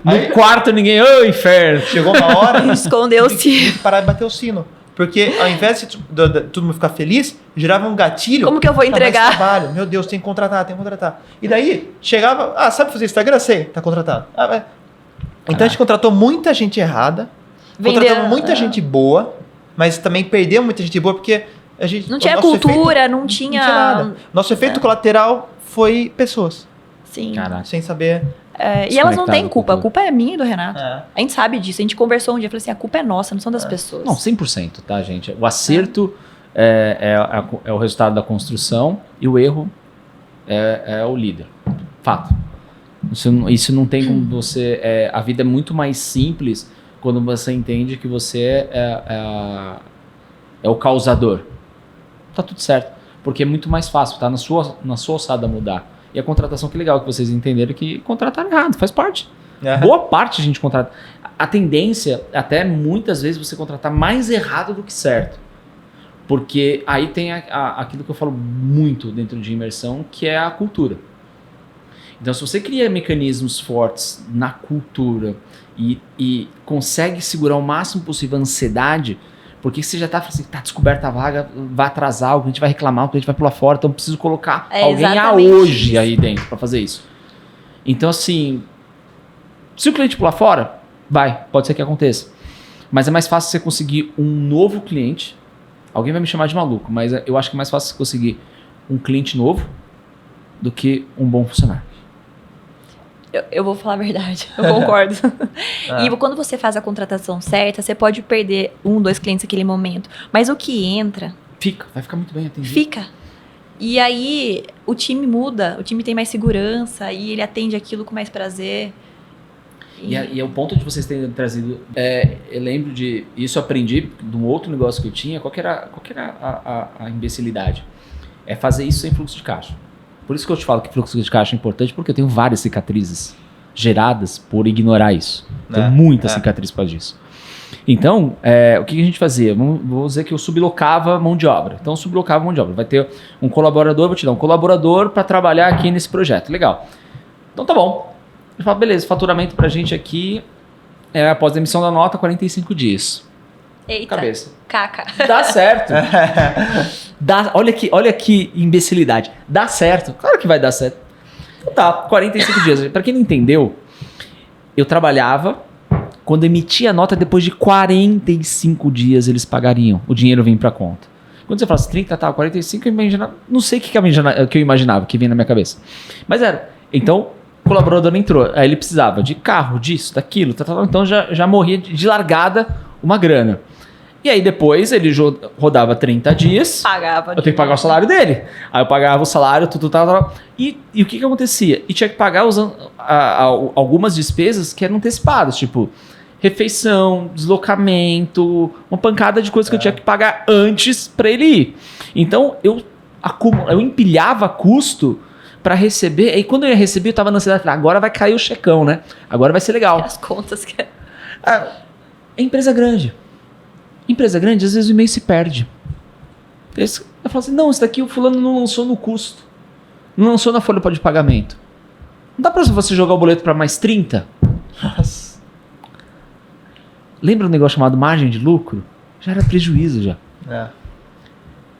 No quarto ninguém, ô inferno. Chegou uma hora. Escondeu o sino. Parar de bater o sino. Porque ao invés de todo mundo ficar feliz, gerava um gatilho. Como que eu vou entregar? Trabalho. Meu Deus, tem que contratar. E daí, chegava, sabe fazer Instagram? Sei, tá contratado. Então a gente contratou muita gente errada, contratamos muita gente boa, mas também perdeu muita gente boa porque a gente... Não tinha cultura, não tinha nada. Nosso efeito colateral foi pessoas. Sim. Caraca. Sem saber... e elas não têm culpa, a culpa é minha e do Renato. A gente sabe disso, a gente conversou um dia, falou assim, a culpa é nossa, não são das pessoas. Não, 100%, tá, gente? O acerto é o resultado da construção e o erro é o líder. Fato. Isso não tem como você... a vida é muito mais simples quando você entende que você é o causador. Tá tudo certo. Porque é muito mais fácil, tá na sua alçada mudar. E a contratação, que legal que vocês entenderam que contrataram errado, faz parte. Boa parte a gente contrata. A tendência, até muitas vezes, você contratar mais errado do que certo. Porque aí tem aquilo que eu falo muito dentro de imersão, que é a cultura. Então, se você cria mecanismos fortes na cultura e consegue segurar o máximo possível a ansiedade, porque você já está assim, tá descoberta a vaga, vai atrasar, o cliente vai reclamar, o cliente vai pular fora, então eu preciso colocar alguém a hoje aí dentro para fazer isso. Então, assim, se o cliente pular fora, pode ser que aconteça. Mas é mais fácil você conseguir um novo cliente. Alguém vai me chamar de maluco, mas eu acho que é mais fácil você conseguir um cliente novo do que um bom funcionário. Eu vou falar a verdade, eu concordo. E quando você faz a contratação certa, você pode perder 1, 2 clientes naquele momento. Mas o que entra... vai ficar muito bem atendido. Fica. E aí o time muda, o time tem mais segurança e ele atende aquilo com mais prazer. E é o ponto de vocês terem trazido... eu lembro de... Isso eu aprendi de um outro negócio que eu tinha. Qual que era a imbecilidade? É fazer isso sem fluxo de caixa. Por isso que eu te falo que fluxo de caixa é importante, porque eu tenho várias cicatrizes geradas por ignorar isso. Tenho muitas cicatrizes por causa disso. Então, o que a gente fazia? Vou dizer que eu sublocava mão de obra. Então, eu sublocava mão de obra. Vai ter um colaborador, vou te dar um colaborador para trabalhar aqui nesse projeto. Legal. Então, tá bom. Eu falo, beleza, faturamento pra gente aqui, após a emissão da nota, 45 dias. Eita, cabeça. Caca. Dá certo. Olha que imbecilidade. Dá certo. Claro que vai dar certo. Então tá, 45 dias. Pra quem não entendeu, eu trabalhava, quando emitia a nota, depois de 45 dias eles pagariam. O dinheiro vem pra conta. Quando você fala assim, 30, tá, 45, eu imaginava, não sei o que eu imaginava, que vem na minha cabeça. Mas era. Então, o colaborador entrou. Aí ele precisava de carro, disso, daquilo, então já morria de largada uma grana. E aí depois ele rodava 30 dias. Pagava. Eu tenho que pagar o salário dele. Aí eu pagava o salário, tudo. E o que acontecia? E tinha que pagar algumas despesas que eram antecipadas, tipo refeição, deslocamento, uma pancada de coisas que eu tinha que pagar antes para ele ir. Então eu empilhava custo para receber. E quando eu ia receber, eu tava na ansiedade, agora vai cair o checão, né? Agora vai ser legal. As contas que... É empresa grande. Empresa grande, às vezes o e-mail se perde. Eu falo assim, não, isso daqui o fulano não lançou no custo. Não lançou na folha de pagamento. Não dá pra você jogar o boleto para mais 30? Nossa. Lembra um negócio chamado margem de lucro? Já era prejuízo já. É.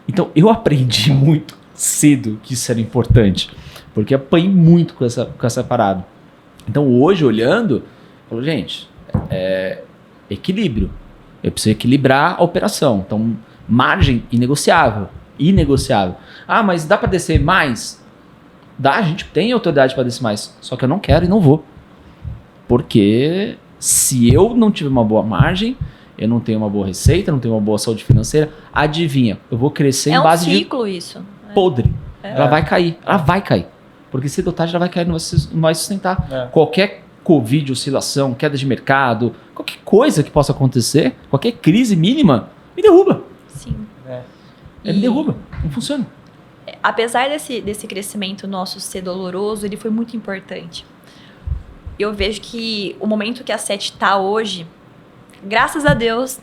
Então eu aprendi muito cedo que isso era importante. Porque eu apanhei muito com essa parada. Então hoje, olhando, eu falo, gente, equilíbrio. Eu preciso equilibrar a operação. Então, margem inegociável. Inegociável. Ah, mas dá para descer mais? Dá, a gente tem autoridade para descer mais. Só que eu não quero e não vou. Porque se eu não tiver uma boa margem, eu não tenho uma boa receita, não tenho uma boa saúde financeira, adivinha, eu vou crescer em base de... É um ciclo isso. Podre. Ela vai cair. Ela vai cair. Porque cedo ou tarde ela vai cair, não vai sustentar. Qualquer Covid, oscilação, queda de mercado, qualquer coisa que possa acontecer, qualquer crise mínima, me derruba. Sim. Me derruba. Não funciona. Apesar desse crescimento nosso ser doloroso, ele foi muito importante. Eu vejo que o momento que a Sete está hoje, graças a Deus,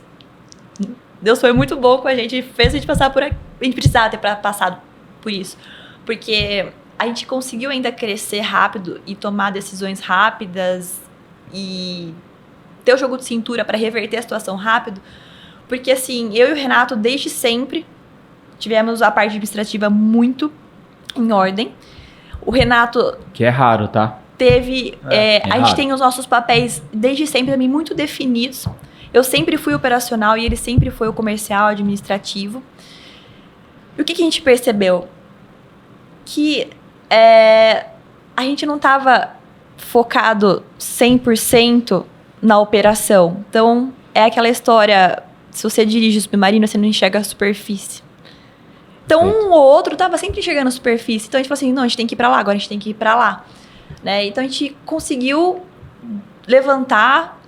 Deus foi muito bom com a gente, fez a gente passar por aqui. A gente precisava ter passado por isso. Porque a gente conseguiu ainda crescer rápido e tomar decisões rápidas e ter o jogo de cintura para reverter a situação rápido. Porque assim, eu e o Renato, desde sempre, tivemos a parte administrativa muito em ordem. O Renato... Que é raro, tá? Teve... a gente raro. tem os nossos papéis, desde sempre, também muito definidos. Eu sempre fui operacional e ele sempre foi o comercial, administrativo. E o que a gente percebeu? Que a gente não estava focado 100% na operação. Então, é aquela história, se você dirige o submarino, você não enxerga a superfície. Então, um ou outro estava sempre enxergando a superfície. Então, a gente falou assim, não, a gente tem que ir para lá, agora a gente tem que ir para lá. Né? Então, a gente conseguiu levantar,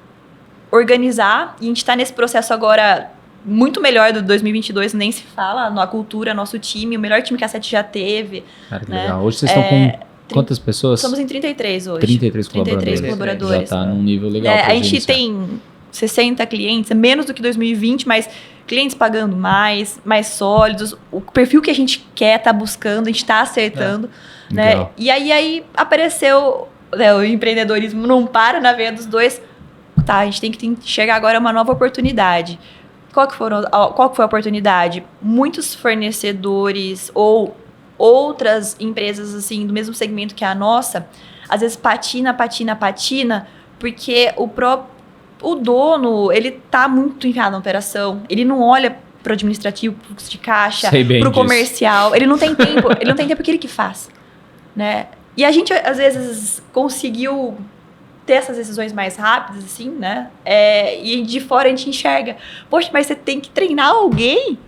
organizar, e a gente está nesse processo agora muito melhor do 2022, nem se fala, na cultura, nosso time, o melhor time que a Sete já teve. Cara, que né? legal. Hoje vocês estão com quantas pessoas? Somos em 33 hoje. 33 33 colaboradores. Já tá num nível legal. A gente tem 60 clientes, é menos do que 2020, mas clientes pagando mais sólidos. O perfil que a gente quer tá buscando, a gente tá acertando. Né? Legal. E aí apareceu, né, o empreendedorismo não para na veia dos dois. Tá, a gente tem que enxergar agora uma nova oportunidade. Qual que foi a oportunidade? Muitos fornecedores ou outras empresas assim do mesmo segmento que a nossa, às vezes patina, porque o dono, ele tá muito enfiado na operação, ele não olha pro administrativo, pro fluxo de caixa, pro comercial, ele não tem tempo, porque ele que faz, né? E a gente, às vezes, conseguiu ter essas decisões mais rápidas, assim, né? E de fora a gente enxerga, poxa, mas você tem que treinar alguém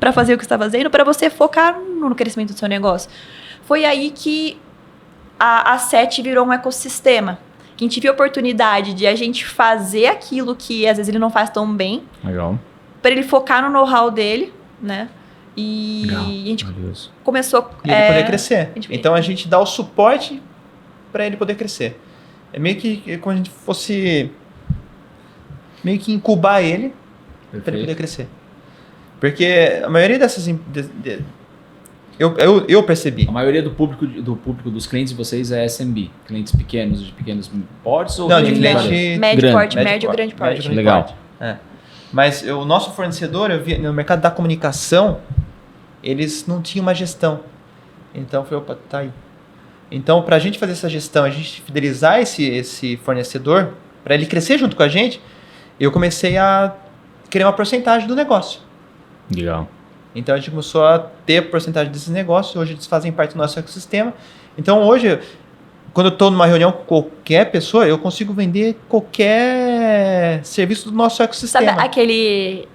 para fazer o que você está fazendo, para você focar no crescimento do seu negócio. Foi aí que a Sete virou um ecossistema. Que a gente viu a oportunidade de a gente fazer aquilo que às vezes ele não faz tão bem. Legal. Para ele focar no know-how dele, né? E Legal. a gente Valioso. começou... E ele poder crescer. Então a gente dá o suporte para ele poder crescer. É meio que como a gente fosse meio que incubar ele para ele poder crescer. Porque a maioria dessas... Eu percebi. A maioria do público dos clientes de vocês é SMB. Clientes pequenos, de pequenos portes? Ou não, de cliente... Médio porte, médio grande porte. Legal. Mas o nosso fornecedor, eu vi no mercado da comunicação, eles não tinham uma gestão. Então foi, opa, tá aí. Então, para a gente fazer essa gestão, a gente fidelizar esse fornecedor, para ele crescer junto com a gente, eu comecei a criar uma porcentagem do negócio. Legal. Então, a gente começou a ter a porcentagem desses negócios, hoje eles fazem parte do nosso ecossistema. Então, hoje, quando eu estou numa reunião com qualquer pessoa, eu consigo vender qualquer serviço do nosso ecossistema. Sabe aquele...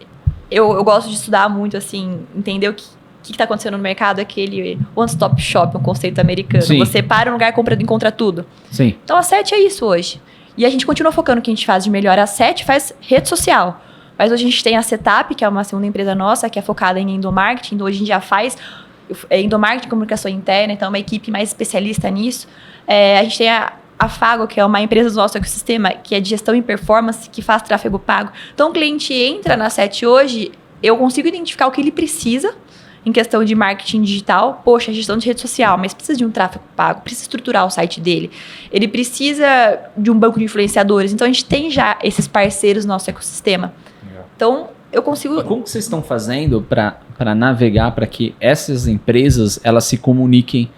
Eu gosto de estudar muito, assim, entender o que está acontecendo no mercado, aquele one-stop shop, um conceito americano. Sim. Você para um lugar e encontra tudo. Sim. Então, a SET é isso hoje. E a gente continua focando no que a gente faz de melhor. A SET faz rede social. Mas hoje a gente tem a Setup, que é uma segunda empresa nossa, que é focada em endomarketing. Então, hoje a gente já faz endomarketing, comunicação interna, então é uma equipe mais especialista nisso. A gente tem a Fago, que é uma empresa do nosso ecossistema, que é de gestão em performance, que faz tráfego pago. Então, o cliente entra na SET hoje, eu consigo identificar o que ele precisa em questão de marketing digital. Poxa, gestão de rede social, mas precisa de um tráfego pago, precisa estruturar o site dele. Ele precisa de um banco de influenciadores. Então, a gente tem já esses parceiros no nosso ecossistema. Então, eu consigo... Como que vocês estão fazendo para navegar para que essas empresas elas se comuniquem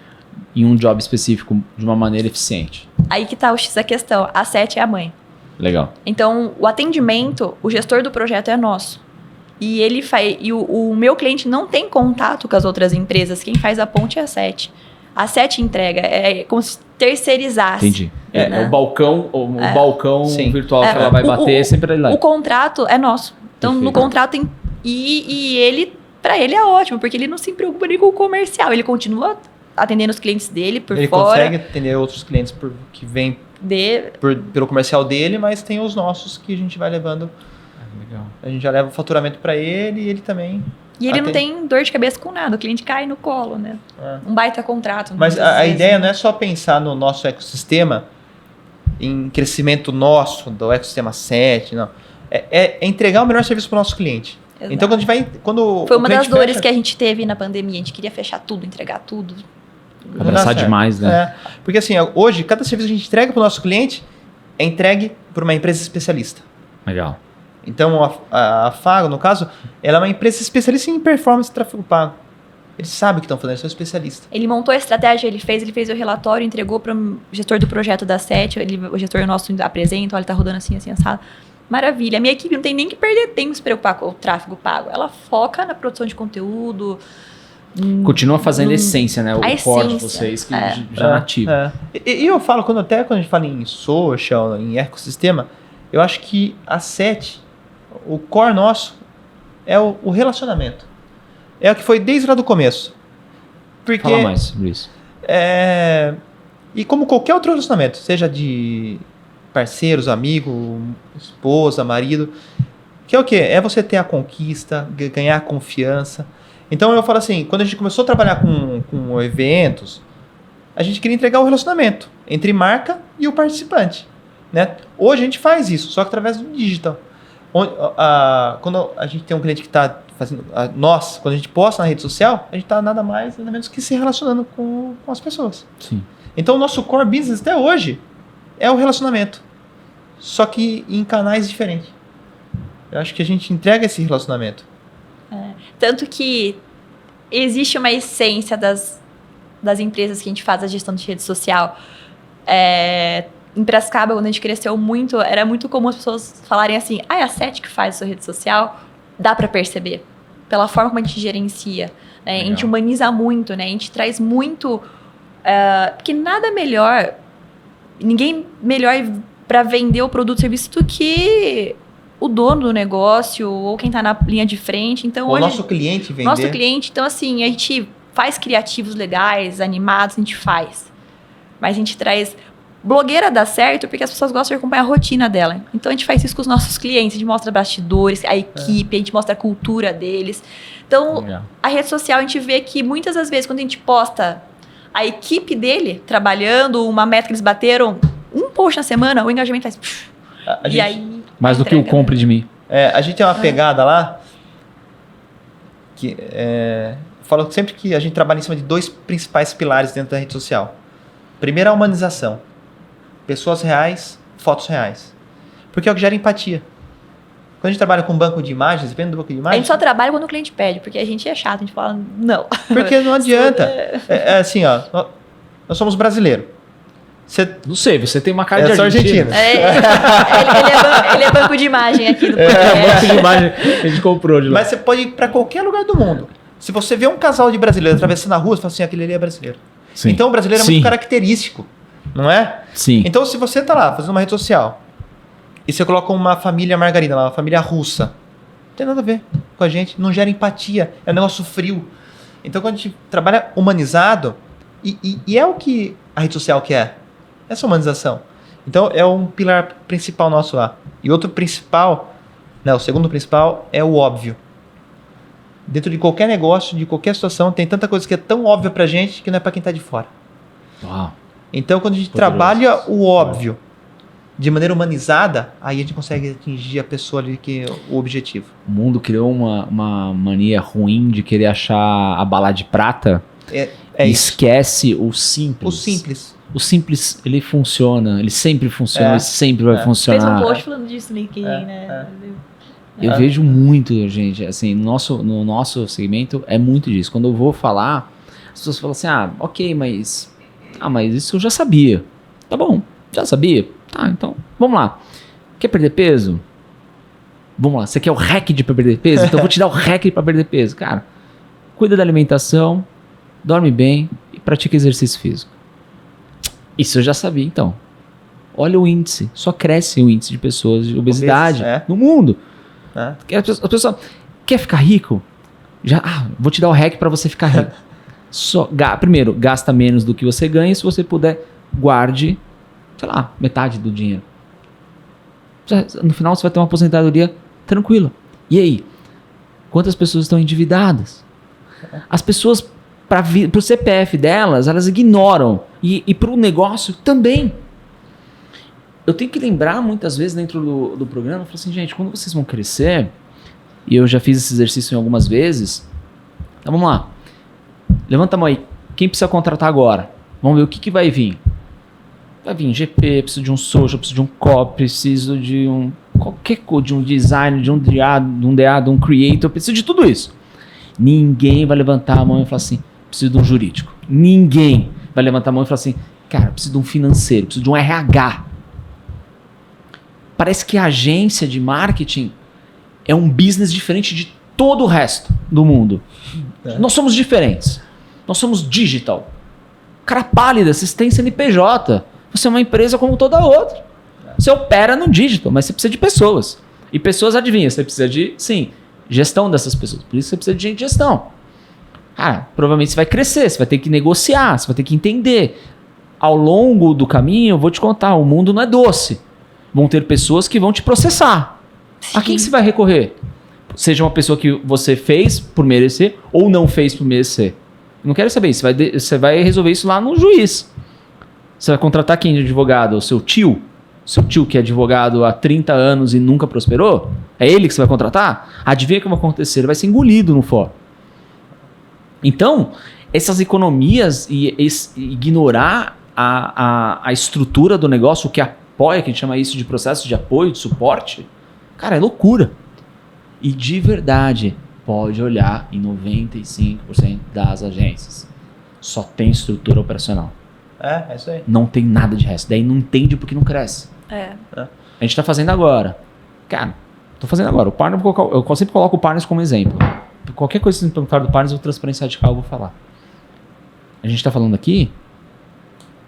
em um job específico de uma maneira eficiente? Aí que está o X da questão. A SET é a mãe. Legal. Então, o atendimento, o gestor do projeto é nosso. E ele faz, e o meu cliente não tem contato com as outras empresas. Quem faz a ponte é a SET. A SET entrega, é como se terceirizasse. Entendi. Né? O balcão, balcão Sim. virtual que ela vai bater sempre ali lá. O contrato é nosso. Então, Perfeito. no contrato tem... E ele, para ele é ótimo, porque ele não se preocupa nem com o comercial. Ele continua atendendo os clientes dele por Ele fora. consegue atender outros clientes que vêm pelo comercial dele, mas tem os nossos que a gente vai levando. Legal. A gente já leva o faturamento para ele e ele também. E ele não tem dor de cabeça com nada. O cliente cai no colo, né? Um baita contrato. Mas a ideia não é só pensar no nosso ecossistema, em crescimento nosso, do ecossistema 7, não. É entregar o melhor serviço para o nosso cliente. Exato. Então, quando a gente vai... Foi uma das dores que a gente teve na pandemia. A gente queria fechar tudo, entregar tudo. Abraçar demais, né? Porque assim, hoje, cada serviço que a gente entrega para o nosso cliente é entregue por uma empresa especialista. Legal. Então, a Fago, no caso, ela é uma empresa especialista em performance e tráfego pago. Eles sabem o que estão fazendo, eles são especialistas. Ele montou a estratégia, ele fez o relatório, entregou para o gestor do projeto da SET, o gestor nosso apresenta, olha, ele está rodando assim, assado. Maravilha. A minha equipe não tem nem que perder tempo se preocupar com o tráfego pago. Ela foca na produção de conteúdo. Continua fazendo a essência, né? O core de essência. vocês que já é nativo. E eu falo, quando a gente fala em social, em ecossistema, eu acho que a 7, o core nosso, é o relacionamento. É o que foi desde lá do começo. Porque, Fala mais sobre isso. E como qualquer outro relacionamento, seja de parceiros, amigo, esposa, marido, que é o quê? É você ter a conquista, ganhar confiança. Então eu falo assim, quando a gente começou a trabalhar com eventos, a gente queria entregar o relacionamento entre marca e o participante, né? Hoje a gente faz isso, só que através do digital. Quando a gente tem um cliente que está fazendo... quando a gente posta na rede social, a gente está nada mais, nada menos que se relacionando com as pessoas. Sim. Então o nosso core business até hoje é o relacionamento, só que em canais diferentes. Eu acho que a gente entrega esse relacionamento. Tanto que existe uma essência das empresas que a gente faz a gestão de rede social. Em Piracicaba, quando a gente cresceu muito, era muito comum as pessoas falarem assim, é a SET que faz a sua rede social? Dá para perceber. Pela forma como a gente gerencia. Né? A gente humaniza muito, né? A gente traz muito... porque nada melhor... Ninguém melhor para vender o produto ou serviço do que o dono do negócio ou quem está na linha de frente. Então, o nosso cliente vender. Nosso cliente. Então, assim, a gente faz criativos legais, animados, a gente faz. Mas a gente traz... Blogueira dá certo porque as pessoas gostam de acompanhar a rotina dela. Então, a gente faz isso com os nossos clientes. A gente mostra bastidores, a equipe, a gente mostra a cultura deles. Então, a rede social, a gente vê que muitas das vezes, quando a gente posta a equipe dele trabalhando, uma meta que eles bateram, um post na semana, o engajamento faz... E aí... Mais do que o compre de mim. A gente tem uma pegada lá que falo sempre que a gente trabalha em cima de 2 principais pilares dentro da rede social. Primeiro, a humanização. Pessoas reais, fotos reais. Porque é o que gera empatia. Quando a gente trabalha com banco de imagens, depende do banco de imagens... A gente só trabalha quando o cliente pede, porque a gente é chato, a gente fala, não. Porque não adianta. Assim, ó... Nós somos brasileiros. Você Não sei, você tem uma cara de só argentino. Ele é banco de imagem aqui do É, podcast. banco de imagem que a gente comprou de lá. Mas você pode ir para qualquer lugar do mundo. Se você vê um casal de brasileiros atravessando a rua, você fala assim, aquele ali é brasileiro. Sim. Então o brasileiro é Sim. muito característico, não é? Sim. Então se você tá lá fazendo uma rede social e você coloca uma família margarina, uma família russa, não tem nada a ver com a gente, não gera empatia, é um negócio frio. Então quando a gente trabalha humanizado, e é o que a rede social quer, essa humanização. Então é um pilar principal nosso lá. E outro principal, o segundo principal é o óbvio. Dentro de qualquer negócio, de qualquer situação, tem tanta coisa que é tão óbvia pra gente que não é pra quem tá de fora. Uau. Então, quando a gente Poderoso. trabalha o óbvio de maneira humanizada, aí a gente consegue atingir a pessoa ali que é o objetivo. O mundo criou uma mania ruim de querer achar a bala de prata. É E isso. esquece o simples. O simples. O simples, ele funciona. Ele sempre funciona, É. ele sempre vai É. funcionar. Fez um post falando disso no LinkedIn, É, né? Eu vejo muito, gente, assim, no nosso segmento é muito disso. Quando eu vou falar, as pessoas falam assim, ok, mas isso eu já sabia. Tá bom, já sabia? Tá, então, vamos lá. Quer perder peso? Vamos lá, você quer o hack de perder peso? Então eu vou te dar o hack para perder peso. Cara, cuida da alimentação, dorme bem e pratica exercício físico. Isso eu já sabia, então. Olha o índice, só cresce o índice de pessoas de obesidade no mundo. É. A pessoa quer ficar rico? Vou te dar o hack para você ficar rico. Primeiro, gasta menos do que você ganha. E se você puder, guarde, sei lá, metade do dinheiro. No final você vai ter uma aposentadoria tranquila. E aí? Quantas pessoas estão endividadas? As pessoas, para o CPF delas, elas ignoram. E para o negócio também. Eu tenho que lembrar muitas vezes dentro do programa, eu falo assim, gente, quando vocês vão crescer, e eu já fiz esse exercício em algumas vezes, então vamos lá, levanta a mão aí, quem precisa contratar agora? Vamos ver o que vai vir. Vai vir GP, preciso de um social, preciso de um copy, preciso de qualquer coisa, de um design, de um DA, de um creator, preciso de tudo isso. Ninguém vai levantar a mão e falar assim, preciso de um jurídico. Ninguém vai levantar a mão e falar assim, cara, preciso de um financeiro, preciso de um RH. Parece que a agência de marketing é um business diferente de todo o resto do mundo. Nós somos diferentes. Nós somos digital. Cara pálida, vocês têm CNPJ. Você é uma empresa como toda outra. Você opera no digital, mas você precisa de pessoas. E pessoas, adivinha, você precisa de, sim, gestão dessas pessoas. Por isso você precisa de gente de gestão. Cara, provavelmente você vai crescer, você vai ter que negociar, você vai ter que entender. Ao longo do caminho, eu vou te contar, o mundo não é doce. Vão ter pessoas que vão te processar. Sim. A quem que você vai recorrer? Seja uma pessoa que você fez por merecer ou não fez por merecer. Eu não quero saber isso. Você vai resolver isso lá no juiz. Você vai contratar quem de advogado? O seu tio? Seu tio que é advogado há 30 anos e nunca prosperou? É ele que você vai contratar? Adivinha o que vai acontecer? Ele vai ser engolido no fórum. Então, essas economias e ignorar a estrutura do negócio, o que apoia, que a gente chama isso de processo de apoio, de suporte, cara, é loucura. E de verdade, pode olhar em 95% das agências. Só tem estrutura operacional. É isso aí. Não tem nada de resto. Daí não entende porque não cresce. A gente está fazendo agora. Cara, tô fazendo agora. O partner, eu sempre coloco o partners como exemplo. Qualquer coisa que vocês me perguntarem do partners, eu transparência radical, eu vou falar. A gente está falando aqui,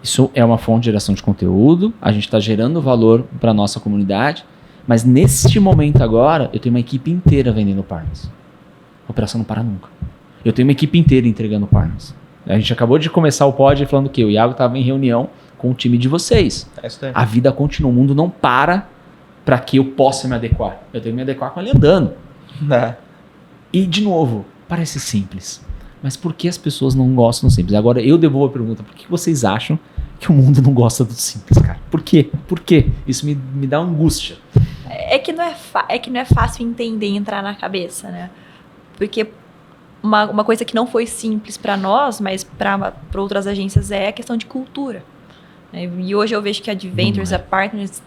isso é uma fonte de geração de conteúdo, a gente está gerando valor para a nossa comunidade, mas neste momento agora, eu tenho uma equipe inteira vendendo partners. A operação não para nunca. Eu tenho uma equipe inteira entregando partners. A gente acabou de começar o pod falando que o Iago estava em reunião com o time de vocês. É isso aí. A vida continua, o mundo não para que eu possa me adequar. Eu tenho que me adequar com ele andando. E, de novo, parece simples. Mas por que as pessoas não gostam do simples? Agora, eu devolvo a pergunta. Por que vocês acham que o mundo não gosta do simples, cara? Por quê? Por quê? Isso me dá angústia. É que não é fácil entender e entrar na cabeça, né? Porque uma coisa que não foi simples para nós, mas para outras agências é a questão de cultura. Né? E hoje eu vejo que a Adventures, a Partners,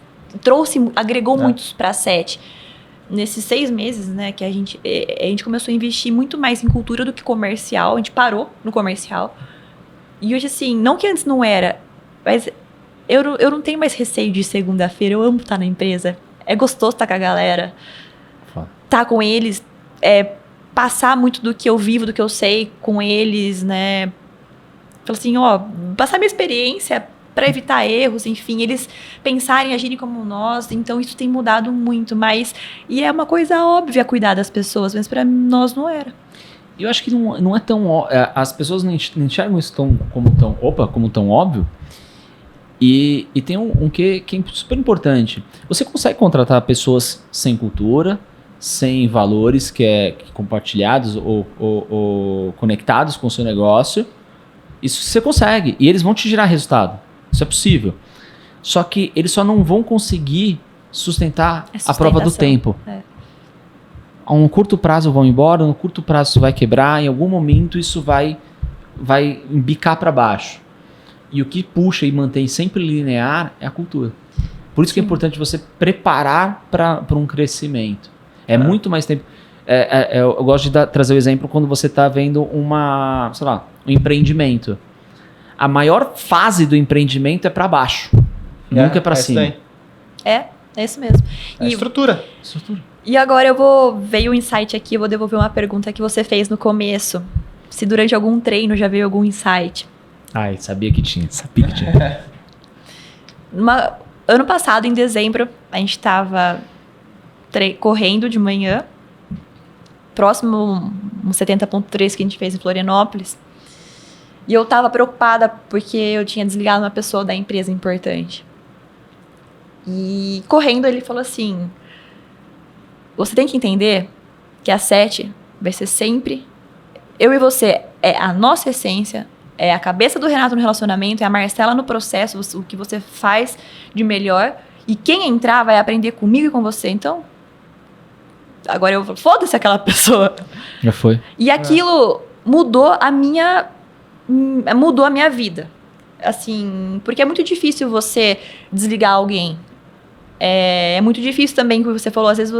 agregou muitos para a SET. Nesses 6 meses, né, que a gente começou a investir muito mais em cultura do que comercial. A gente parou no comercial. E hoje, assim, não que antes não era, mas eu não tenho mais receio de segunda-feira. Eu amo estar na empresa. É gostoso estar com a galera. Estar com eles, passar muito do que eu vivo, do que eu sei com eles, né? Falar assim, passar minha experiência para evitar erros, enfim, eles pensarem, agirem como nós. Então, isso tem mudado muito, e é uma coisa óbvia cuidar das pessoas, mas para nós não era. Eu acho que não é tão... As pessoas não enxergam isso como tão óbvio. E tem um que é super importante. Você consegue contratar pessoas sem cultura, sem valores que compartilhados ou conectados com o seu negócio. Isso você consegue. E eles vão te gerar resultado. Isso é possível. Só que eles só não vão conseguir sustentar a prova do tempo. A um curto prazo vão embora, no curto prazo isso vai quebrar, em algum momento isso vai embicar para baixo. E o que puxa e mantém sempre linear é a cultura. Por isso que é importante você preparar para um crescimento. Muito mais tempo. Eu gosto de trazer o exemplo quando você está vendo um empreendimento. A maior fase do empreendimento é para baixo, nunca é para cima. É isso mesmo. Estrutura. E agora veio um insight aqui, eu vou devolver uma pergunta que você fez no começo. Se durante algum treino já veio algum insight. Ai, sabia que tinha. Ano passado, em dezembro, a gente estava correndo de manhã, próximo um 70.3 que a gente fez em Florianópolis. E eu tava preocupada porque eu tinha desligado uma pessoa da empresa importante. E correndo ele falou assim, você tem que entender que a 7 vai ser sempre eu e você, é a nossa essência, é a cabeça do Renato no relacionamento, é a Marcela no processo, o que você faz de melhor, e quem entrar vai aprender comigo e com você. Então, agora eu foda-se aquela pessoa. Já foi. E aquilo mudou a minha vida. Assim, porque é muito difícil você desligar alguém. É muito difícil também, como você falou, às vezes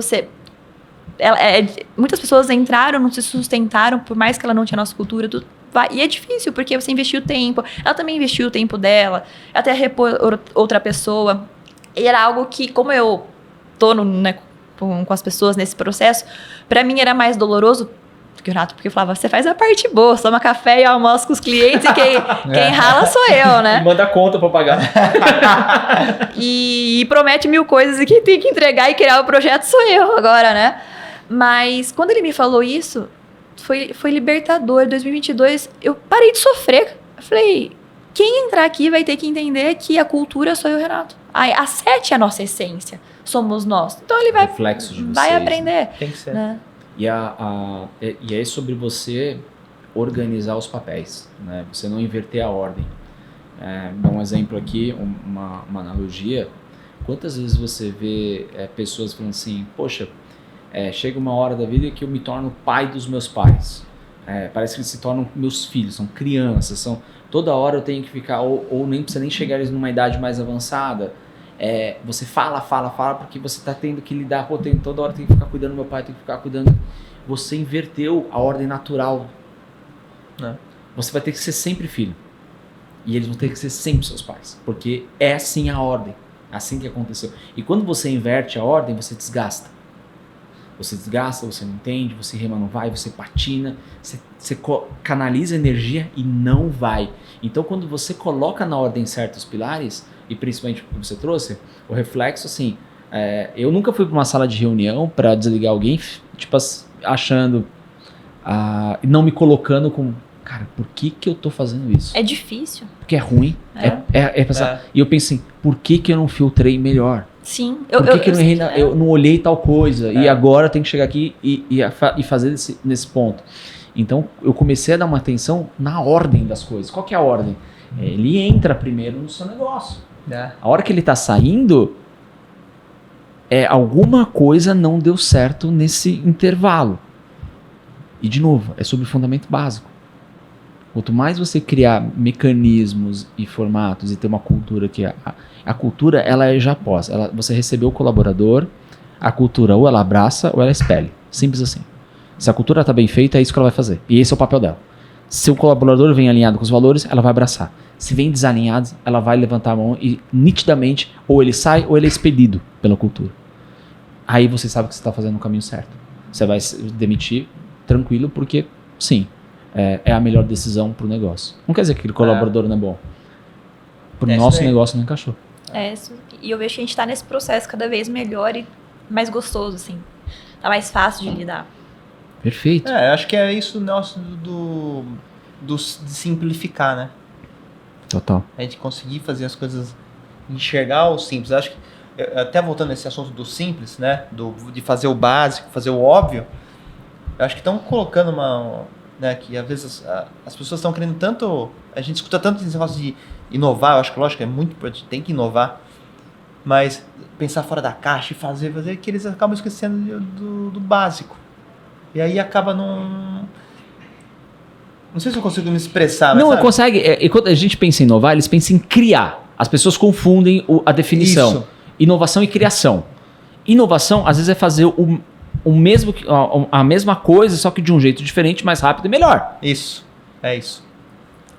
muitas pessoas entraram, não se sustentaram, por mais que ela não tinha nossa cultura, tudo. E é difícil, porque você investiu tempo, ela também investiu o tempo dela, até repor outra pessoa. E era algo que, como eu tô com as pessoas nesse processo, pra mim era mais doloroso que o Renato, porque eu falava, você faz a parte boa, toma café e almoça com os clientes e quem rala sou eu, né? E manda conta pra pagar. e promete 1000 coisas e quem tem que entregar e criar o projeto sou eu agora, né? Mas quando ele me falou isso, foi libertador. Em 2022, eu parei de sofrer. Eu falei, quem entrar aqui vai ter que entender que a cultura sou eu, Renato. A 7 é a nossa essência, somos nós. Então ele vai aprender. Né? Tem que ser. Né? E é sobre você organizar os papéis, né? Você não inverter a ordem. Dá um exemplo aqui, uma analogia. Quantas vezes você vê pessoas falando assim, poxa, chega uma hora da vida que eu me torno pai dos meus pais. Parece que eles se tornam meus filhos, são crianças, toda hora eu tenho que ficar, ou nem precisa nem chegar eles numa idade mais avançada. Você fala, porque você está tendo que lidar com toda hora tem que ficar cuidando do meu pai, tem que ficar cuidando. Você inverteu a ordem natural. Você vai ter que ser sempre filho. E eles vão ter que ser sempre seus pais. Porque é assim a ordem. Assim que aconteceu. E quando você inverte a ordem, você desgasta. Você não entende, você rema, não vai, você patina, você canaliza energia e não vai. Então quando você coloca na ordem certa os pilares, e principalmente o que você trouxe, o reflexo, assim, eu nunca fui para uma sala de reunião para desligar alguém, tipo, achando, não me colocando com, cara, por que eu tô fazendo isso? É difícil. Porque é ruim. Pensar. E eu pensei, por que eu não filtrei melhor? Sim. Por que eu não olhei tal coisa? E agora eu tenho que chegar aqui e fazer nesse ponto. Então eu comecei a dar uma atenção na ordem das coisas. Qual que é a ordem? Ele entra primeiro no seu negócio. A hora que ele está saindo, alguma coisa não deu certo nesse intervalo. E de novo, é sobre o fundamento básico. Quanto mais você criar mecanismos e formatos e ter uma cultura que a cultura ela é já pós. Você recebeu o colaborador, a cultura ou ela abraça ou ela expele. Simples assim. Se a cultura está bem feita, é isso que ela vai fazer. E esse é o papel dela. Se o colaborador vem alinhado com os valores, ela vai abraçar. Se vem desalinhado, ela vai levantar a mão e nitidamente ou ele sai ou ele é expelido pela cultura. Aí você sabe que você está fazendo o caminho certo. Você vai se demitir tranquilo porque, sim, é a melhor decisão para o negócio. Não quer dizer que aquele colaborador não é bom. Para o nosso negócio não encaixou. E eu vejo que a gente tá nesse processo cada vez melhor e mais gostoso, assim. Tá mais fácil de lidar. Perfeito. Acho que é isso nosso de simplificar, né? Total. A gente conseguir fazer as coisas, enxergar o simples. Acho que, até voltando nesse assunto do simples, né? De fazer o básico, fazer o óbvio, eu acho que estão colocando né, que às vezes as pessoas estão querendo tanto, a gente escuta tanto esse negócio de inovar, eu acho que lógico, é muito importante, tem que inovar, mas pensar fora da caixa e fazer que eles acabam esquecendo do básico. E aí acaba Não sei se eu consigo me expressar, mas não, consegue. E quando a gente pensa em inovar, eles pensam em criar. As pessoas confundem a definição. Isso. Inovação e criação. Inovação, às vezes, é fazer a mesma coisa, só que de um jeito diferente, mais rápido e melhor. Isso. É isso.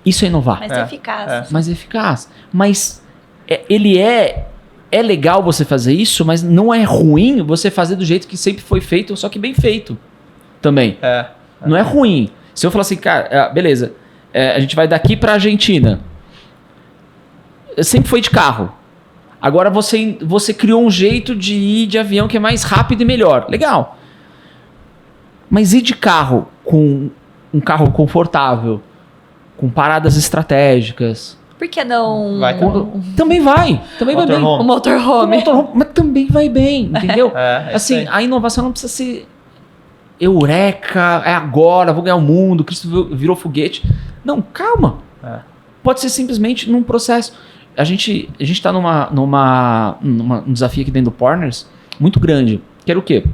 Isso é inovar. Mais eficaz. Mais eficaz. Mas ele é legal você fazer isso, mas não é ruim você fazer do jeito que sempre foi feito, só que bem feito também. Não é ruim. Se eu falar assim, cara, beleza, a gente vai daqui pra Argentina. Sempre foi de carro. Agora você criou um jeito de ir de avião que é mais rápido e melhor. Legal. Mas ir de carro com um carro confortável, com paradas estratégicas. Por que não? Também vai bem. O motorhome. Mas também vai bem, entendeu? Assim, a inovação não precisa ser eureka, é agora, vou ganhar o mundo, Cristo virou foguete. Não, calma. Pode ser simplesmente num processo. A gente tá num desafio aqui dentro do Partners muito grande. Quero o quê?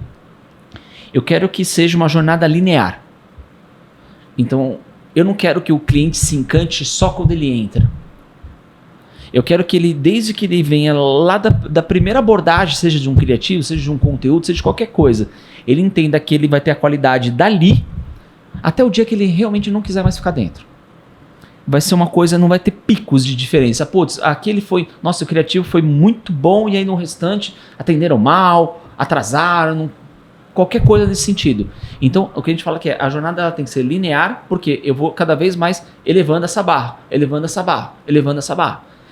Eu quero que seja uma jornada linear. Então, eu não quero que o cliente se encante só quando ele entra. Eu quero que ele, desde que ele venha lá da primeira abordagem, seja de um criativo, seja de um conteúdo, seja de qualquer coisa, ele entenda que ele vai ter a qualidade dali até o dia que ele realmente não quiser mais ficar dentro. Vai ser uma coisa, não vai ter picos de diferença. Putz, aquele foi... Nossa, o criativo foi muito bom e aí no restante atenderam mal, atrasaram, qualquer coisa nesse sentido. Então, o que a gente fala que a jornada ela tem que ser linear, porque eu vou cada vez mais elevando essa barra.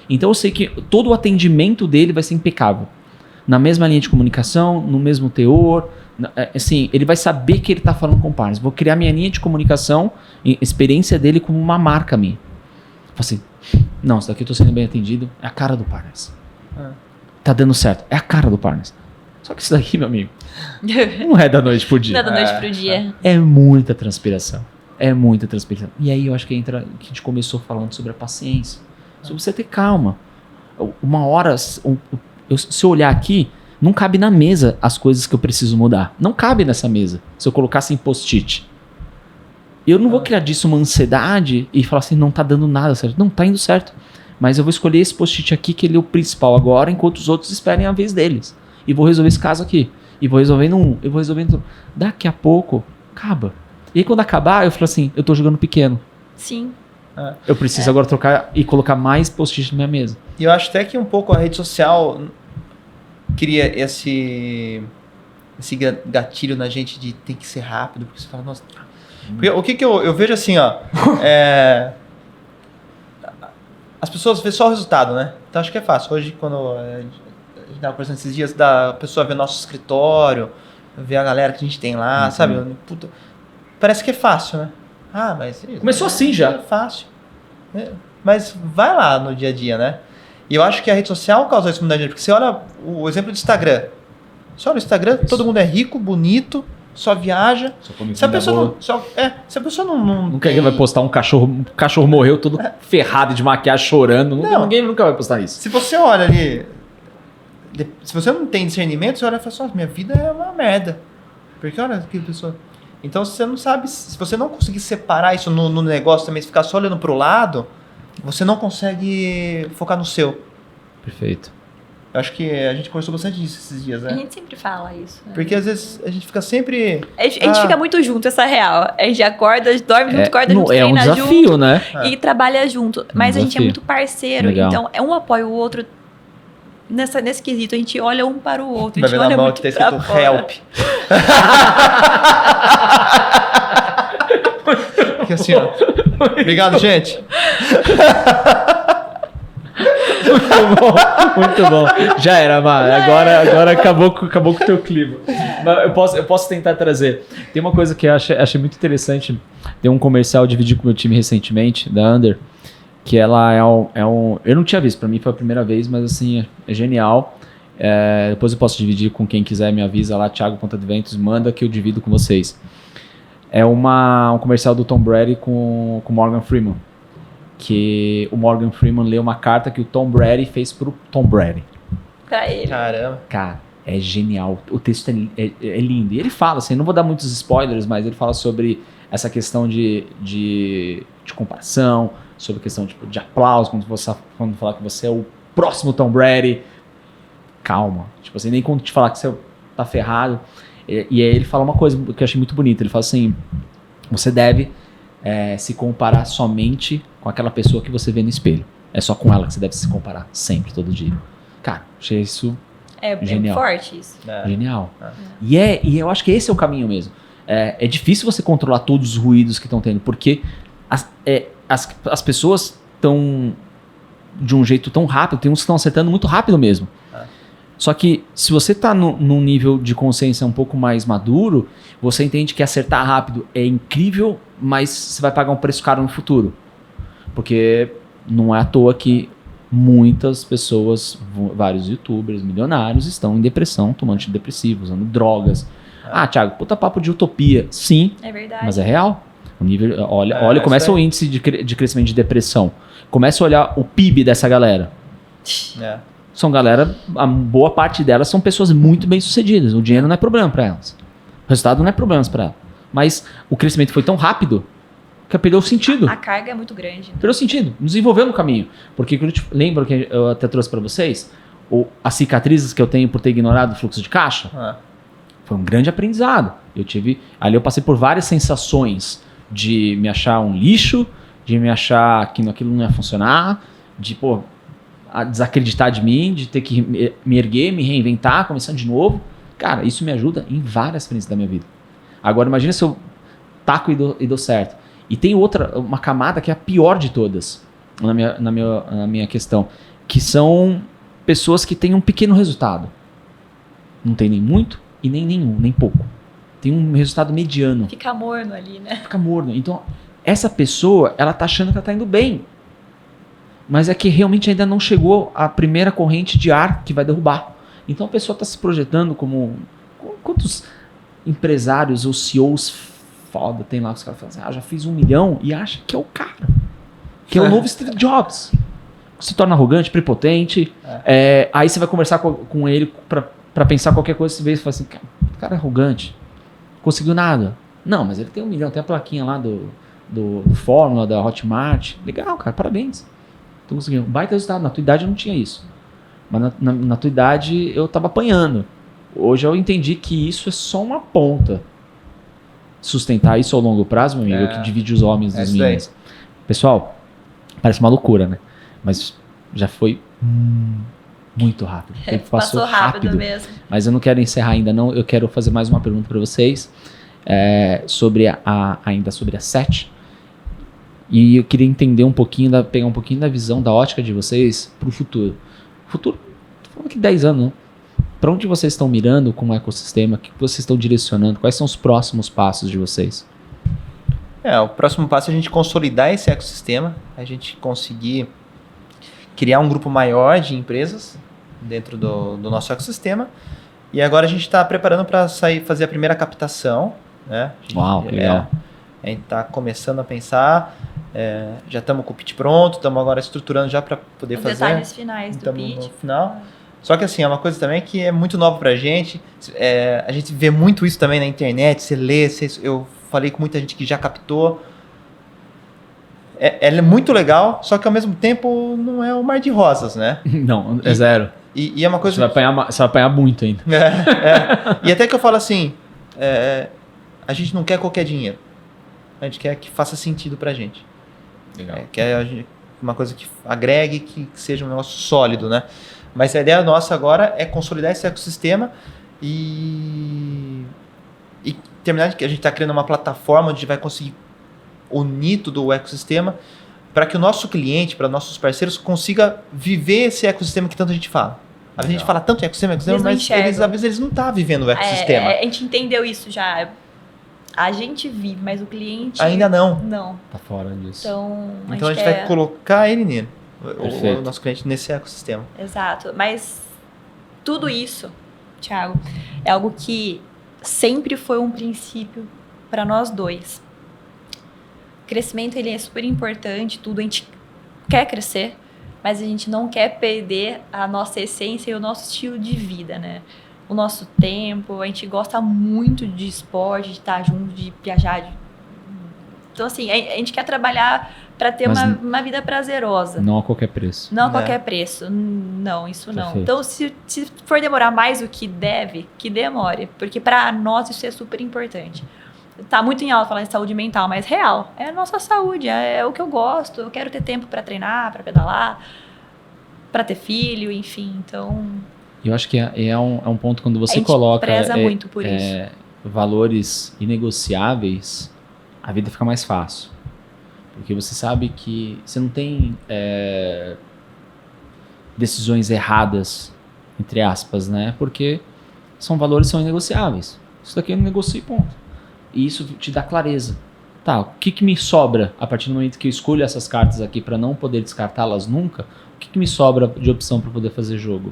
Então, eu sei que todo o atendimento dele vai ser impecável. Na mesma linha de comunicação, no mesmo teor. Assim, ele vai saber que ele está falando com o partners. Vou criar minha linha de comunicação, experiência dele como uma marca minha. Assim, não, isso daqui eu estou sendo bem atendido, é a cara do partners. Tá dando certo, é a cara do partners. Só que isso daqui, meu amigo, não é da noite pro dia. Não é da noite pro dia. É muita transpiração. E aí eu acho que entra, que a gente começou falando sobre a paciência. Sobre você ter calma. Uma hora, se eu olhar aqui, não cabe na mesa as coisas que eu preciso mudar. Não cabe nessa mesa, se eu colocasse em post-it. Eu não vou criar disso uma ansiedade e falar assim, não tá dando nada certo. Não, tá indo certo. Mas eu vou escolher esse post-it aqui, que ele é o principal agora, enquanto os outros esperem a vez deles. E vou resolver esse caso aqui. E vou resolvendo um, eu vou resolvendo outro. Daqui a pouco, acaba. E aí quando acabar, eu falo assim, eu tô jogando pequeno. Sim. Eu preciso agora trocar e colocar mais post-it na minha mesa. E eu acho até que um pouco a rede social cria esse gatilho na gente de tem que ser rápido, porque você fala, nossa... Porque o que eu vejo assim, ó, as pessoas vê só o resultado, né? Então acho que é fácil. Hoje, quando a gente estava conversando esses dias, da pessoa ver nosso escritório, ver a galera que a gente tem lá, sabe? Puta, parece que é fácil, né? Mas... Começou assim já. É fácil. Mas vai lá no dia a dia, né? E eu acho que a rede social causa isso muita gente, porque você olha o exemplo do Instagram. Você olha o Instagram, todo mundo é rico, bonito, só viaja. Se a pessoa não nunca alguém vai postar um cachorro morreu todo ferrado de maquiagem, chorando. Ninguém nunca vai postar isso. Se você olha ali, se você não tem discernimento, você olha e fala assim, minha vida é uma merda. Porque olha aquela pessoa. Então você não sabe, se você não conseguir separar isso no negócio também, se ficar só olhando pro lado, você não consegue focar no seu. Perfeito. Eu acho que a gente conversou bastante disso esses dias, A né? gente sempre fala isso. Né? Porque às vezes a gente fica sempre... A gente fica muito junto, essa é a real. A gente acorda, dorme junto, acorda junto, é um treina desafio, junto né? e trabalha junto. Mas a gente é desafio. muito parceiro, Legal. então é um apoio o outro. Nesse quesito, a gente olha um para o outro. Vai A ver gente na olha mão muito que tá pra escrito fora. help. Fica assim, ó. Obrigado, gente. Muito bom. Já era, Mar. Agora acabou com o teu clima. Mas eu posso tentar trazer. Tem uma coisa que eu achei muito interessante. Tem um comercial, eu dividi com o meu time recentemente, da Under, que ela é um... Eu não tinha visto, pra mim foi a primeira vez, mas assim, é genial. Depois eu posso dividir com quem quiser, me avisa lá, Thiago Ponta de Ventos, manda que eu divido com vocês. É um comercial do Tom Brady com Morgan Freeman. Que o Morgan Freeman leu uma carta que o Tom Brady fez pro Tom Brady. Pra ele. Caramba. Cara, é genial. O texto é lindo. E ele fala, assim, não vou dar muitos spoilers, mas ele fala sobre essa questão de comparação, sobre a questão de aplauso, quando falar que você é o próximo Tom Brady. Calma. Tipo assim, nem quando te falar que você tá ferrado. E aí ele fala uma coisa que eu achei muito bonita. Ele fala assim, você deve se comparar somente com aquela pessoa que você vê no espelho. É só com ela que você deve se comparar, sempre, todo dia. Cara, achei isso É genial. forte isso. Genial. E eu acho que esse é o caminho mesmo. É difícil você controlar todos os ruídos que estão tendo, porque as pessoas estão de um jeito tão rápido, tem uns que estão acertando muito rápido mesmo. Só que se você está num nível de consciência um pouco mais maduro, você entende que acertar rápido é incrível, mas você vai pagar um preço caro no futuro. Porque não é à toa que muitas pessoas, vários youtubers, milionários, estão em depressão, tomando antidepressivos, usando drogas. Thiago, puta papo de utopia. Sim, É verdade. mas é real. O nível, olha, começa o índice de crescimento de depressão. Começa a olhar o PIB dessa galera. São galera, a boa parte delas são pessoas muito bem sucedidas. O dinheiro não é problema para elas. O resultado não é problema para elas. Mas o crescimento foi tão rápido que perdeu o sentido. A carga é muito grande. Perdeu o sentido. Desenvolveu no caminho. Porque lembra que eu até trouxe para vocês? As cicatrizes que eu tenho por ter ignorado o fluxo de caixa? Foi um grande aprendizado. Ali eu passei por várias sensações de me achar um lixo, de me achar que aquilo não ia funcionar, de, a desacreditar de mim, de ter que me erguer, me reinventar, começando de novo. Cara, isso me ajuda em várias frentes da minha vida. Agora, imagina se eu taco e dou certo. E tem uma camada que é a pior de todas, na minha questão, que são pessoas que têm um pequeno resultado. Não tem nem muito e nem nenhum, nem pouco. Tem um resultado mediano. Fica morno ali, né? Fica morno. Então, essa pessoa, ela tá achando que ela tá indo bem. Mas é que realmente ainda não chegou a primeira corrente de ar que vai derrubar. Então a pessoa está se projetando como... Quantos empresários ou CEOs foda tem lá que os caras falam assim, já fiz 1 milhão e acha que é o cara. Que é o novo Steve Jobs. Se torna arrogante, prepotente. Aí você vai conversar com ele para pensar qualquer coisa, você vê e fala assim, cara é arrogante. Conseguiu nada. Não, mas ele tem 1 milhão, tem a plaquinha lá do Fórmula, da Hotmart. Legal, cara, parabéns. Tu conseguiu. Baita resultado. Na tua idade eu não tinha isso. Mas na tua idade eu tava apanhando. Hoje eu entendi que isso é só uma ponta. Sustentar isso ao longo prazo, meu amigo, é o que divide os homens dos meninos. Pessoal, parece uma loucura, né? Mas já foi muito rápido. O tempo passou rápido mesmo. Mas eu não quero encerrar ainda não. Eu quero fazer mais uma pergunta para vocês. Ainda sobre a 7. E eu queria entender pegar um pouquinho da visão, da ótica de vocês para o futuro. Futuro, tô falando que 10 anos, né? Para onde vocês estão mirando com o ecossistema? O que vocês estão direcionando? Quais são os próximos passos de vocês? O próximo passo é a gente consolidar esse ecossistema, a gente conseguir criar um grupo maior de empresas dentro do nosso ecossistema. E agora a gente está preparando para fazer a primeira captação, né? Uau, que legal. A gente está começando a pensar, já estamos com o pitch pronto, estamos agora estruturando já para poder fazer. Os detalhes finais do pitch. No final. Só que assim, é uma coisa também que é muito nova pra gente. A gente vê muito isso também na internet, você lê, eu falei com muita gente que já captou. Ela é muito legal, só que ao mesmo tempo não é um mar de rosas, né? Não, é zero. E é uma coisa... Você vai apanhar muito ainda. E até que eu falo assim, a gente não quer qualquer dinheiro. A gente quer que faça sentido pra gente. Legal. Quer uma coisa que agregue, que seja um negócio sólido, né? Mas a ideia nossa agora é consolidar esse ecossistema e terminar que a gente está criando uma plataforma onde a gente vai conseguir unir todo o ecossistema para que o nosso cliente, para nossos parceiros, consiga viver esse ecossistema que tanto a gente fala. A gente fala tanto em ecossistema, mas às vezes eles não estão vivendo o ecossistema. A gente entendeu isso já. A gente vive, mas o cliente... Ainda não. Não. Tá fora disso. Então a gente vai colocar ele nele, o nosso cliente, nesse ecossistema. Exato. Mas tudo isso, Thiago, é algo que sempre foi um princípio para nós dois. O crescimento, ele é super importante, tudo. A gente quer crescer, mas a gente não quer perder a nossa essência e o nosso estilo de vida, né? O nosso tempo, a gente gosta muito de esporte, de estar junto, de viajar. Então, assim, a gente quer trabalhar para ter uma vida prazerosa. Não a qualquer preço. Não a qualquer preço. Não, isso não. Perfeito. Então, se for demorar mais do que deve, que demore. Porque para nós isso é super importante. Tá muito em alta falar de saúde mental, mas real. É a nossa saúde, é o que eu gosto. Eu quero ter tempo para treinar, para pedalar, para ter filho, enfim. Então... Eu acho que é um ponto quando você a gente coloca preza muito por isso. Valores inegociáveis, a vida fica mais fácil. Porque você sabe que você não tem decisões erradas, entre aspas, né? Porque valores são inegociáveis. Isso daqui eu não negocio, ponto. E isso te dá clareza. Tá, o que me sobra a partir do momento que eu escolho essas cartas aqui para não poder descartá-las nunca? O que me sobra de opção para poder fazer jogo?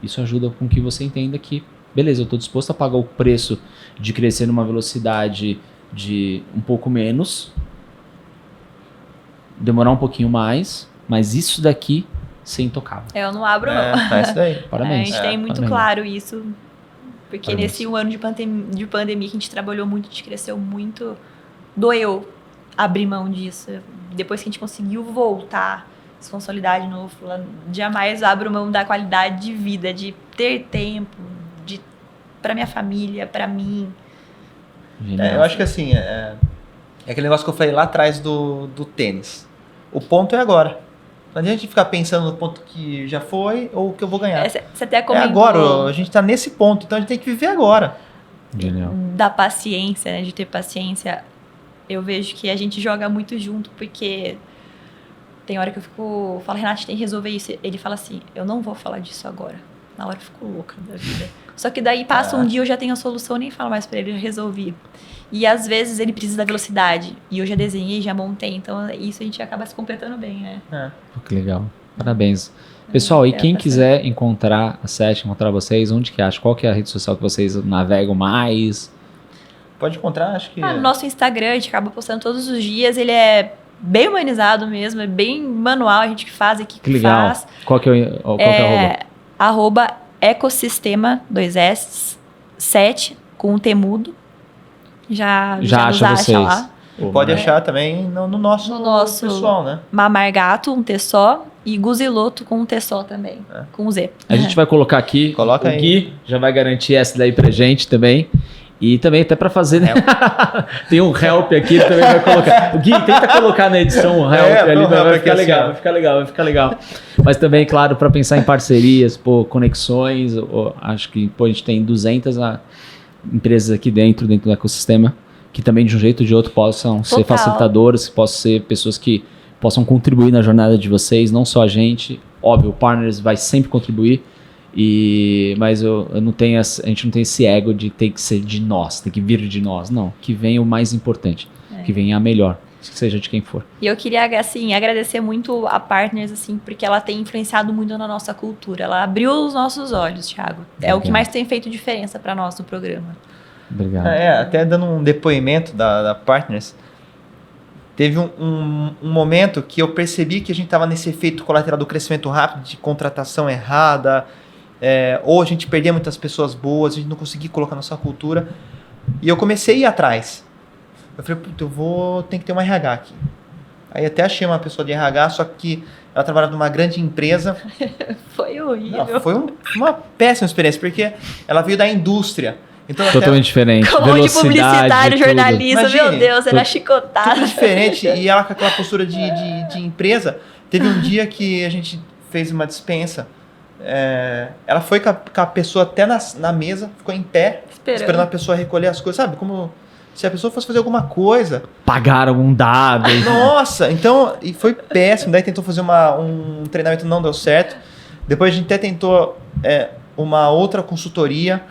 Isso ajuda com que você entenda que, beleza, eu estou disposto a pagar o preço de crescer numa velocidade de um pouco menos, demorar um pouquinho mais, mas isso daqui ser intocável. Eu não abro mão. É isso daí. Parabéns. A gente tem muito Parabéns. claro isso, porque Parabéns. nesse 1 ano de pandemia que a gente trabalhou muito, a gente cresceu muito, doeu abrir mão disso. Depois que a gente conseguiu voltar, se consolidar de novo, jamais abro mão da qualidade de vida, de ter tempo, para minha família, para mim. Eu acho que assim, é aquele negócio que eu falei lá atrás do tênis. O ponto é agora. Não adianta a gente ficar pensando no ponto que já foi ou que eu vou ganhar. Você até comentou agora, a gente tá nesse ponto, então a gente tem que viver agora. Genial. Da paciência, né, de ter paciência. Eu vejo que a gente joga muito junto, porque tem hora que eu falo, Renato, a gente tem que resolver isso. Ele fala assim, eu não vou falar disso agora. Na hora eu fico louca da vida. Só que daí passa um dia, eu já tenho a solução, nem falo mais pra ele, eu resolvi. E às vezes ele precisa da velocidade. E eu já desenhei, já montei. Então isso a gente acaba se completando bem, né? Pô, que legal. Parabéns. Pessoal, e quem quiser encontrar a Sete, encontrar vocês, onde que acha? Qual que é a rede social que vocês navegam mais? Pode encontrar, acho que... No nosso Instagram, a gente acaba postando todos os dias. Ele é bem humanizado mesmo, é bem manual, a gente que faz, a equipe Que legal. faz. Qual que é o arroba? @ecosistema, 2S, 7, com um T mudo. Já nos acha vocês. lá. Pode achar também no nosso pessoal, né? Mamargato, um T só. E Guziloto com um T só também. Com um Z. A gente vai colocar aqui. Coloca o aí. Gui já vai garantir essa daí pra gente também. E também até pra fazer, né? Tem um help aqui, ele também vai colocar. O Gui, tenta colocar na edição um help ali, vai ficar legal, vai ficar legal. Mas também, claro, pra pensar em parcerias, conexões, acho que a gente tem 200 empresas aqui dentro do ecossistema, que também de um jeito ou de outro possam ser facilitadoras, que possam ser pessoas que possam contribuir na jornada de vocês, não só a gente. Óbvio, o Partners vai sempre contribuir, mas a gente não tem esse ego de ter que ser de nós, tem que vir de nós. Não, que venha o mais importante, que venha a melhor, seja de quem for. E eu queria, assim, agradecer muito a Partners, assim, porque ela tem influenciado muito na nossa cultura. Ela abriu os nossos olhos, Thiago. É o que mais tem feito diferença para nós no programa. Obrigado. Até dando um depoimento da Partners, teve um momento que eu percebi que a gente estava nesse efeito colateral do crescimento rápido, de contratação errada, ou a gente perdia muitas pessoas boas, a gente não conseguia colocar nossa cultura. E eu comecei a ir atrás. Eu falei, tem que ter uma RH aqui. Aí até achei uma pessoa de RH, só que ela trabalhava numa grande empresa. Foi horrível. Não, foi uma péssima experiência, porque ela veio da indústria. Então, Totalmente diferente. Com um monte de publicitário, tudo. jornalista, Imagine, meu Deus, era chicotada. tudo diferente. E ela com aquela postura de empresa. Teve um dia que a gente fez uma dispensa. Ela foi com a pessoa até na mesa, ficou em pé, esperando a pessoa recolher as coisas. Sabe, como se a pessoa fosse fazer alguma coisa. Pagaram algum dado. Nossa, então, e foi péssimo. Daí tentou fazer um treinamento, não deu certo. Depois a gente até tentou uma outra consultoria.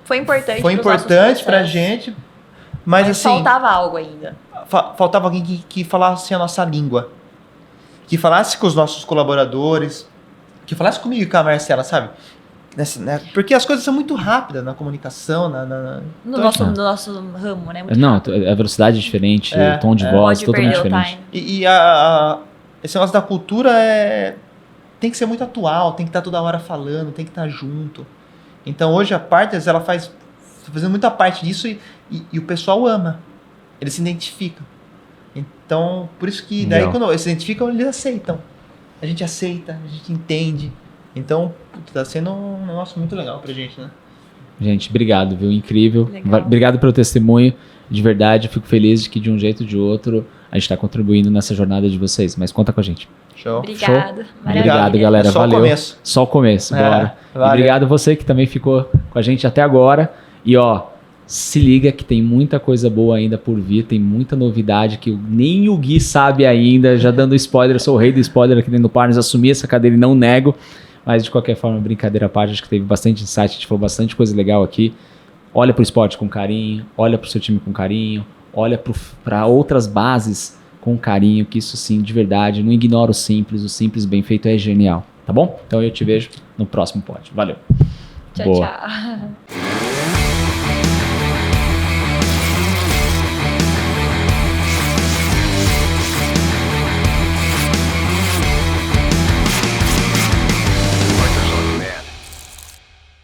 Foi importante. Foi importante pra gente, mas assim... faltava algo ainda. Faltava alguém que falasse a nossa língua. Que falasse com os nossos colaboradores. Que falasse comigo e com a Marcela, sabe? Porque as coisas são muito rápidas na comunicação, No nosso ramo, né? Muito Não, rápido. a velocidade é diferente, o tom de voz Pode totalmente perder o diferente. time. E esse negócio da cultura tem que ser muito atual, tem que estar toda hora falando, tem que estar junto. Então hoje a Partners, ela tá fazendo muita parte disso e o pessoal ama. Eles se identificam. Então, por isso que daí quando eles se identificam, eles aceitam. A gente aceita, a gente entende. Então, tá sendo um negócio muito legal pra gente, né? Gente, obrigado, viu? Incrível. Legal. Obrigado pelo testemunho. De verdade, eu fico feliz de que de um jeito ou de outro a gente está contribuindo nessa jornada de vocês. Mas conta com a gente. Show. Obrigada. Obrigado, galera. Só Valeu. o começo. Só o começo, bora. Valeu. E obrigado você que também ficou com a gente até agora. E ó, se liga que tem muita coisa boa ainda por vir, tem muita novidade que nem o Gui sabe ainda. Já dando spoiler, eu sou o rei do spoiler aqui dentro do Partners, assumi essa cadeira e não nego. Mas de qualquer forma, brincadeira à parte, acho que teve bastante insight, a gente falou bastante coisa legal aqui. Olha pro esporte com carinho, olha pro seu time com carinho, olha para outras bases com carinho, que isso sim, de verdade, não ignora o simples bem feito é genial, tá bom? Então eu te vejo no próximo pod. Valeu. Tchau, Boa. tchau.